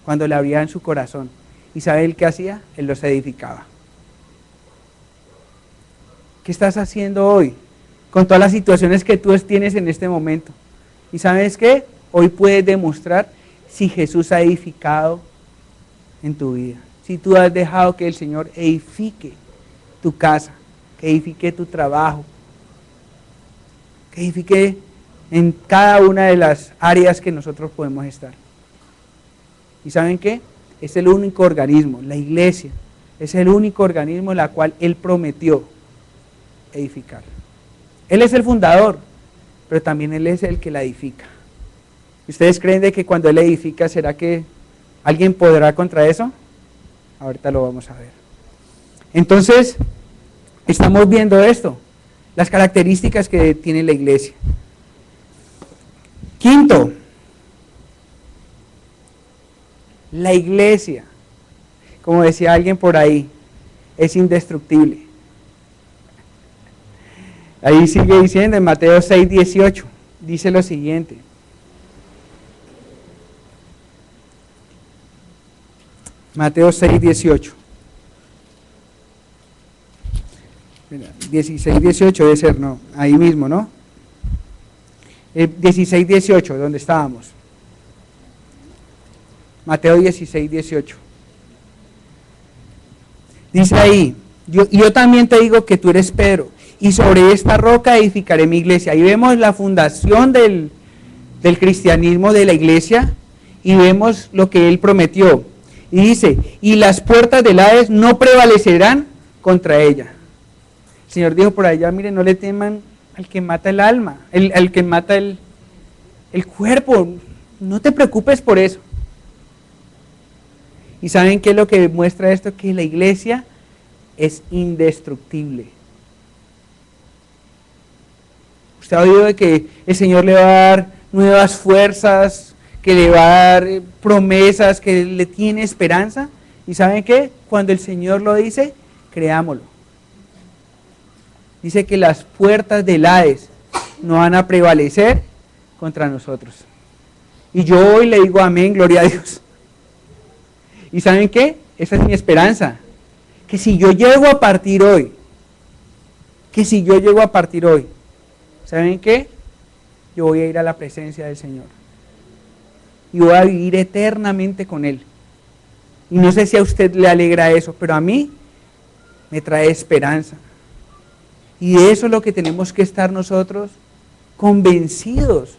cuando le abría en su corazón. ¿Y sabe él qué hacía? Él los edificaba. ¿Qué estás haciendo hoy con todas las situaciones que tú tienes en este momento? ¿Y sabes qué? Hoy puedes demostrar si Jesús ha edificado en tu vida. Si tú has dejado que el Señor edifique tu casa, que edifique tu trabajo, que edifique en cada una de las áreas que nosotros podemos estar. ¿Y saben qué? Es el único organismo, la iglesia, es el único organismo en la cual Él prometió edificar. Él es el fundador, pero también Él es el que la edifica. ¿Ustedes creen de que cuando Él edifica, será que alguien podrá contra eso? Ahorita lo vamos a ver. Entonces, estamos viendo esto, las características que tiene la iglesia. Quinto, la iglesia, como decía alguien por ahí, es indestructible. Ahí sigue diciendo en Mateo 6:18, dice lo siguiente. Mateo 6:18. 16:18 debe ser, no, ahí mismo, ¿no? 16:18, ¿dónde estábamos? Mateo 16:18. Dice ahí, yo también te digo que tú eres Pedro, y sobre esta roca edificaré mi iglesia. Ahí vemos la fundación del cristianismo, de la iglesia, y vemos lo que Él prometió. Y dice, y las puertas del Hades no prevalecerán contra ella. El Señor dijo por allá, miren, no le teman al que mata el alma, al que mata el cuerpo, no te preocupes por eso. ¿Y saben qué es lo que muestra esto? Que la iglesia es indestructible. Usted ha oído de que el Señor le va a dar nuevas fuerzas, que le va a dar promesas, que le tiene esperanza. ¿Y saben qué? Cuando el Señor lo dice, creámoslo. Dice que las puertas del Hades no van a prevalecer contra nosotros. Y yo hoy le digo amén, gloria a Dios. ¿Y saben qué? Esa es mi esperanza. Que si yo llego a partir hoy, ¿saben qué? Yo voy a ir a la presencia del Señor. Y voy a vivir eternamente con Él. Y no sé si a usted le alegra eso, pero a mí me trae esperanza. Y de eso es lo que tenemos que estar nosotros convencidos.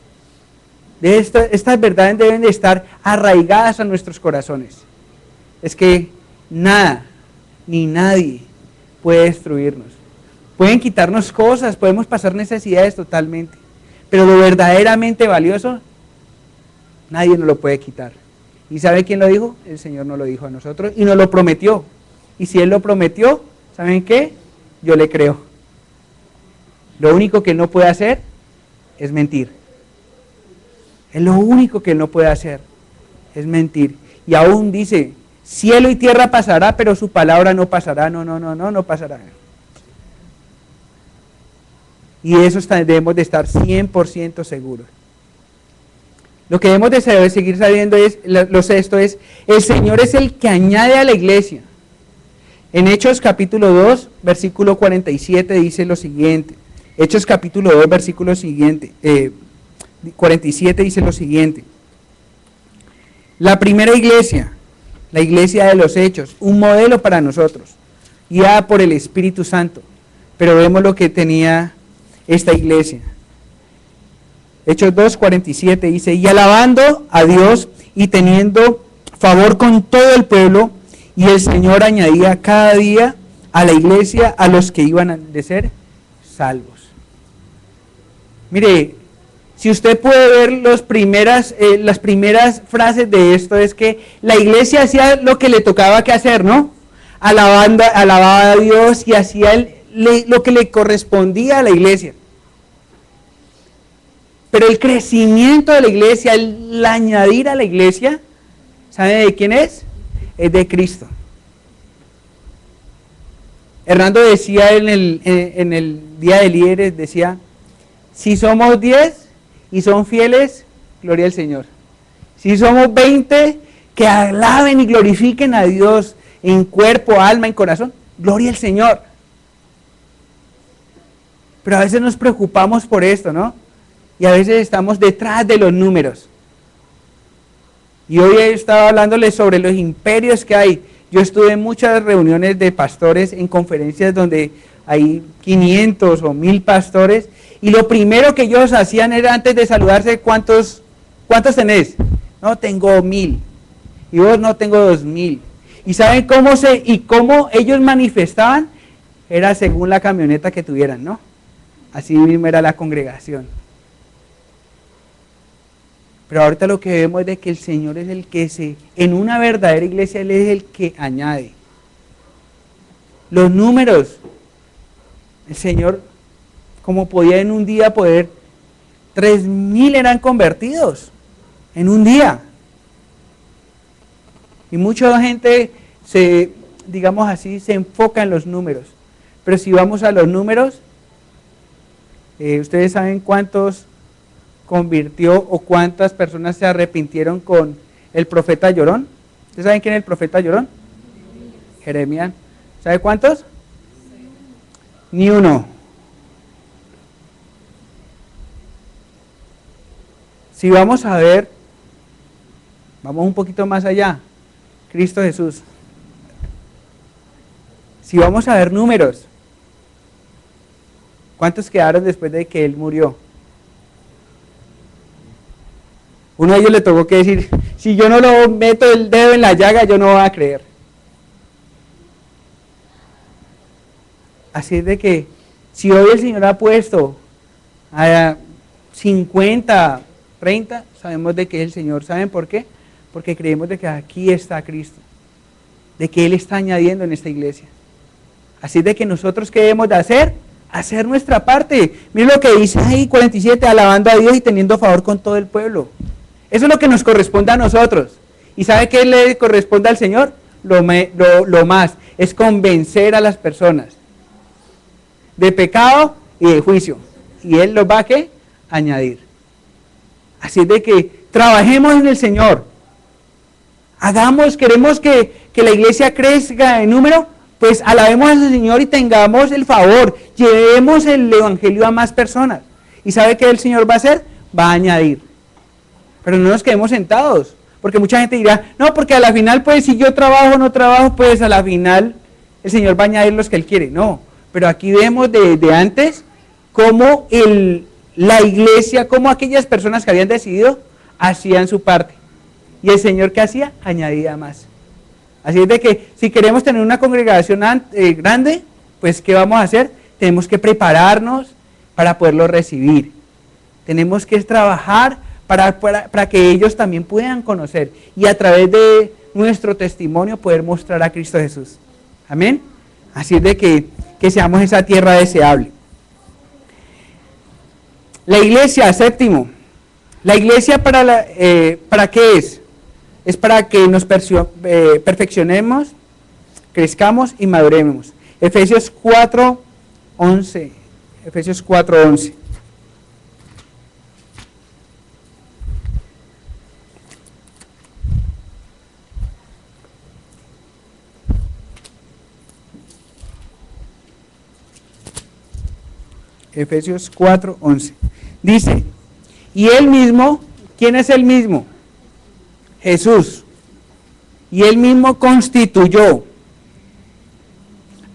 De estas verdades deben de estar arraigadas a nuestros corazones. Es que nada, ni nadie puede destruirnos. Pueden quitarnos cosas, podemos pasar necesidades totalmente. Pero lo verdaderamente valioso, nadie nos lo puede quitar. ¿Y sabe quién lo dijo? El Señor nos lo dijo a nosotros y nos lo prometió. Y si Él lo prometió, ¿saben qué? Yo le creo. Lo único que Él no puede hacer es mentir. Es lo único que Él no puede hacer, es mentir. Y aún dice, cielo y tierra pasará, pero su palabra no pasará. No pasará. Y de eso debemos de estar 100% seguros. Lo que debemos de seguir sabiendo es, lo sexto es, el Señor es el que añade a la iglesia. En Hechos capítulo 2, versículo 47 dice lo siguiente. Hechos capítulo 2, versículo siguiente, 47 dice lo siguiente. La primera iglesia, la iglesia de los Hechos, un modelo para nosotros, guiada por el Espíritu Santo. Pero vemos lo que tenía esta iglesia. Hechos 2, 47 dice, y alabando a Dios y teniendo favor con todo el pueblo, y el Señor añadía cada día a la iglesia a los que iban a ser salvos. Mire, si usted puede ver las primeras frases de esto, es que la iglesia hacía lo que le tocaba que hacer, ¿no? Alababa a Dios y hacía lo que le correspondía a la iglesia. Pero el crecimiento de la iglesia, el añadir a la iglesia, ¿sabe de quién es? Es de Cristo. Hernando decía en el Día de Líderes, decía, si somos 10 y son fieles, gloria al Señor. Si somos 20 que alaben y glorifiquen a Dios en cuerpo, alma y corazón, gloria al Señor. Pero a veces nos preocupamos por esto, ¿no? Y a veces estamos detrás de los números. Y hoy he estado hablándoles sobre los imperios que hay. Yo estuve en muchas reuniones de pastores, en conferencias donde hay 500 o 1000 pastores, y lo primero que ellos hacían era antes de saludarse, ¿cuántos tenés? No, tengo 1000. Y vos no, tengo 2000. ¿Y saben cómo ellos manifestaban? Era según la camioneta que tuvieran, ¿no? Así mismo era la congregación. Pero ahorita lo que vemos es de que el Señor es el que en una verdadera iglesia, Él es el que añade. Los números, el Señor, como podía en un día 3000 eran convertidos, en un día. Y mucha gente digamos así, se enfoca en los números. Pero si vamos a los números, ustedes saben cuántos convirtió o cuántas personas se arrepintieron con el profeta Llorón. ¿Ustedes saben quién es el profeta Llorón? Jeremías. ¿Sabe cuántos? Ni uno. Si vamos a ver, vamos un poquito más allá, Cristo Jesús. Si vamos a ver números, ¿cuántos quedaron después de que Él murió? Uno de ellos le tuvo que decir, si yo no lo meto el dedo en la llaga, yo no voy a creer. Así es de que, si hoy el Señor ha puesto a 50, 30, sabemos de que es el Señor. ¿Saben por qué? Porque creemos de que aquí está Cristo, de que Él está añadiendo en esta iglesia. Así es de que nosotros, ¿qué debemos de hacer? Hacer nuestra parte. Miren lo que dice ahí 47, alabando a Dios y teniendo favor con todo el pueblo. Eso es lo que nos corresponde a nosotros. ¿Y sabe qué le corresponde al Señor? Lo más, es convencer a las personas de pecado y de juicio. Y Él los va a ¿qué? Añadir. Así es de que trabajemos en el Señor. Queremos que la iglesia crezca en número, pues alabemos al Señor y tengamos el favor. Llevemos el evangelio a más personas. ¿Y sabe qué el Señor va a hacer? Va a añadir. Pero no nos quedemos sentados, porque mucha gente dirá, no, porque a la final, pues, si yo trabajo o no trabajo, pues a la final el Señor va a añadir los que Él quiere. No, pero aquí vemos de antes cómo la iglesia, cómo aquellas personas que habían decidido, hacían su parte. Y el Señor, ¿qué hacía? Añadía más. Así es de que si queremos tener una congregación grande, pues, ¿qué vamos a hacer? Tenemos que prepararnos para poderlo recibir. Tenemos que trabajar para que ellos también puedan conocer y a través de nuestro testimonio poder mostrar a Cristo Jesús. Amén. Así es de que seamos esa tierra deseable. La iglesia, séptimo. La iglesia ¿para qué es? Es para que nos perfeccionemos, crezcamos y maduremos. Efesios 4:11. Efesios 4:11. Efesios 4:11. Dice, y Él mismo, ¿quién es Él mismo? Jesús. Y Él mismo constituyó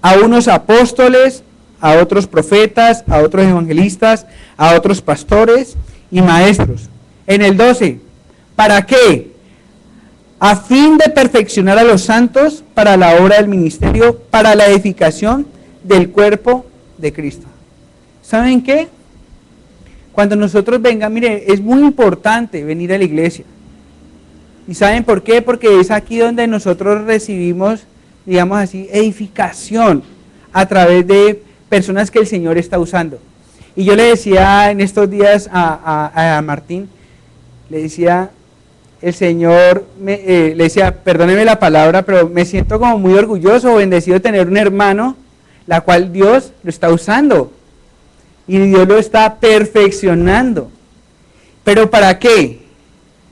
a unos apóstoles, a otros profetas, a otros evangelistas, a otros pastores y maestros. En el 12, ¿para qué? A fin de perfeccionar a los santos para la obra del ministerio, para la edificación del cuerpo de Cristo. ¿Saben qué? Cuando nosotros vengan, mire, es muy importante venir a la iglesia. ¿Y saben por qué? Porque es aquí donde nosotros recibimos, digamos así, edificación a través de personas que el Señor está usando. Y yo le decía en estos días a Martín, le decía, el Señor, le decía, perdóneme la palabra, pero me siento como muy orgulloso, bendecido de tener un hermano, la cual Dios lo está usando. Y Dios lo está perfeccionando. ¿Pero para qué?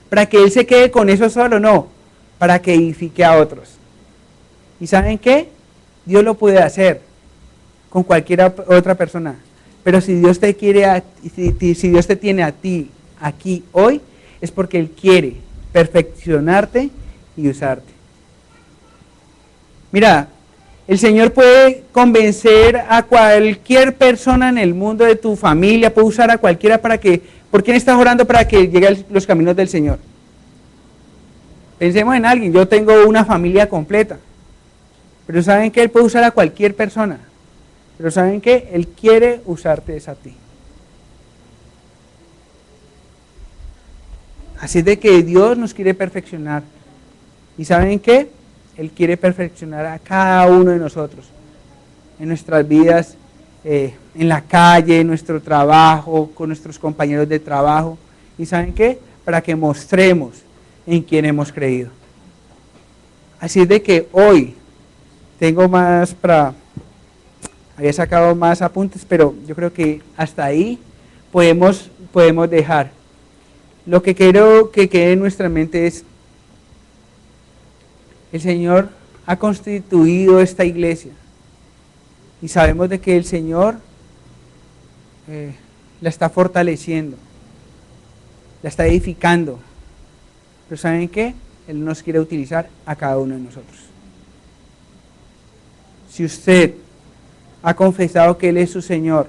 ¿Para que Él se quede con eso solo? No, para que edifique a otros. ¿Y saben qué? Dios lo puede hacer con cualquier otra persona. Pero si Dios te quiere, si Dios te tiene a ti aquí hoy, es porque Él quiere perfeccionarte y usarte. Mira, el Señor puede convencer a cualquier persona en el mundo de tu familia, puede usar a cualquiera para que, ¿por quién estás orando para que llegue a los caminos del Señor? Pensemos en alguien, yo tengo una familia completa, pero ¿saben qué? Él puede usar a cualquier persona, pero ¿saben qué? Él quiere usarte a ti. Así es de que Dios nos quiere perfeccionar. ¿Y saben qué? Él quiere perfeccionar a cada uno de nosotros, en nuestras vidas, en la calle, en nuestro trabajo, con nuestros compañeros de trabajo. ¿Y saben qué? Para que mostremos en quién hemos creído. Así es de que hoy tengo más había sacado más apuntes, pero yo creo que hasta ahí podemos dejar. Lo que quiero que quede en nuestra mente es: el Señor ha constituido esta iglesia y sabemos de que el Señor la está fortaleciendo, la está edificando. Pero ¿saben qué? Él nos quiere utilizar a cada uno de nosotros. Si usted ha confesado que Él es su Señor,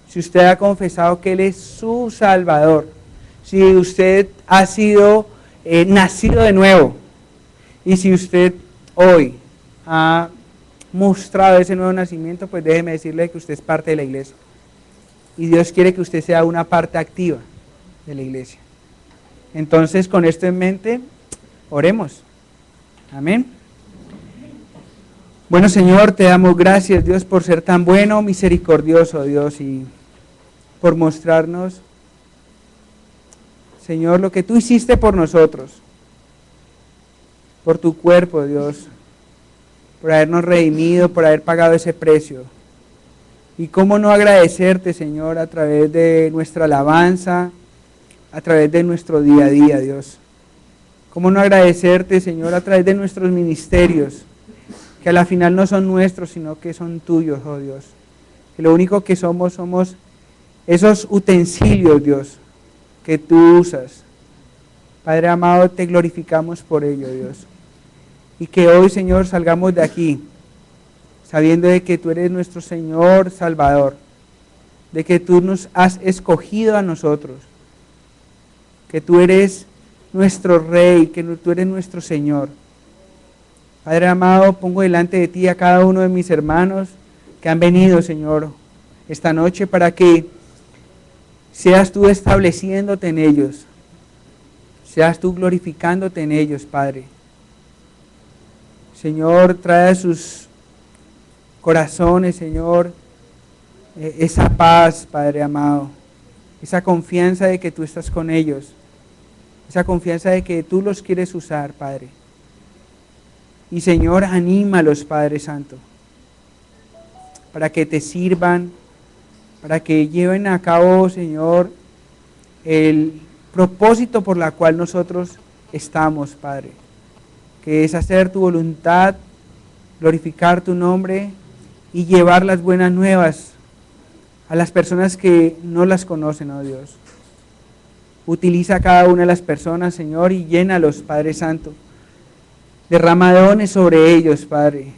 si usted ha confesado que Él es su Salvador, si usted ha sido nacido de nuevo, y si usted hoy ha mostrado ese nuevo nacimiento, pues déjeme decirle que usted es parte de la iglesia. Y Dios quiere que usted sea una parte activa de la iglesia. Entonces, con esto en mente, oremos. Amén. Bueno, Señor, te damos gracias, Dios, por ser tan bueno, misericordioso, Dios, y por mostrarnos, Señor, lo que tú hiciste por nosotros, por tu cuerpo, Dios, por habernos redimido, por haber pagado ese precio. Y cómo no agradecerte, Señor, a través de nuestra alabanza, a través de nuestro día a día, Dios. Cómo no agradecerte, Señor, a través de nuestros ministerios, que a la final no son nuestros, sino que son tuyos, oh Dios. Que lo único que somos esos utensilios, Dios, que tú usas. Padre amado, te glorificamos por ello, Dios. Y que hoy, Señor, salgamos de aquí sabiendo de que tú eres nuestro Señor Salvador, de que tú nos has escogido a nosotros, que tú eres nuestro Rey, que tú eres nuestro Señor. Padre amado, pongo delante de ti a cada uno de mis hermanos que han venido, Señor, esta noche para que seas tú estableciéndote en ellos, seas tú glorificándote en ellos, Padre. Señor, trae a sus corazones, Señor, esa paz, Padre amado, esa confianza de que tú estás con ellos, esa confianza de que tú los quieres usar, Padre. Y Señor, anímalos, Padre Santo, para que te sirvan, para que lleven a cabo, Señor, el propósito por la cual nosotros estamos, Padre, que es hacer tu voluntad, glorificar tu nombre y llevar las buenas nuevas a las personas que no las conocen, oh Dios. Utiliza a cada una de las personas, Señor, y llénalos, Padre Santo. Derrama dones sobre ellos, Padre.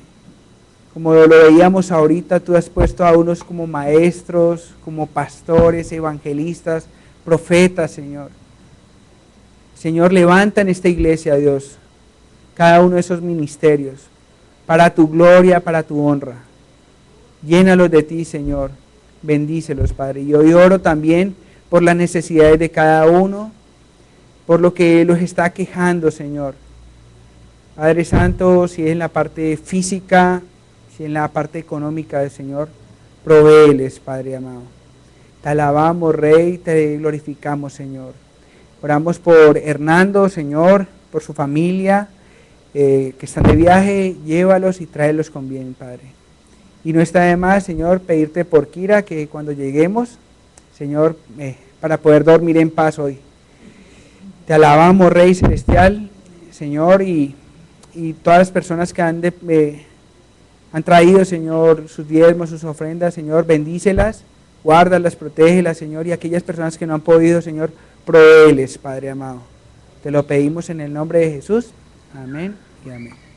Como lo veíamos ahorita, tú has puesto a unos como maestros, como pastores, evangelistas, profetas, Señor. Señor, levanta en esta iglesia, Dios, cada uno de esos ministerios, para tu gloria, para tu honra. Llénalos de ti, Señor. Bendícelos, Padre. Y hoy oro también por las necesidades de cada uno, por lo que los está quejando, Señor. Padre Santo, si es en la parte física, si es en la parte económica, Señor, provéeles, Padre amado. Te alabamos, Rey, te glorificamos, Señor. Oramos por Hernando, Señor, por su familia, que están de viaje, llévalos y tráelos con bien, Padre. Y no está de más, Señor, pedirte por Kira que cuando lleguemos, Señor, para poder dormir en paz hoy. Te alabamos, Rey Celestial, Señor, y todas las personas que han traído, Señor, sus diezmos, sus ofrendas, Señor, bendícelas, guárdalas, protégelas, Señor, y aquellas personas que no han podido, Señor, provéeles, Padre amado. Te lo pedimos en el nombre de Jesús. Amén y amén.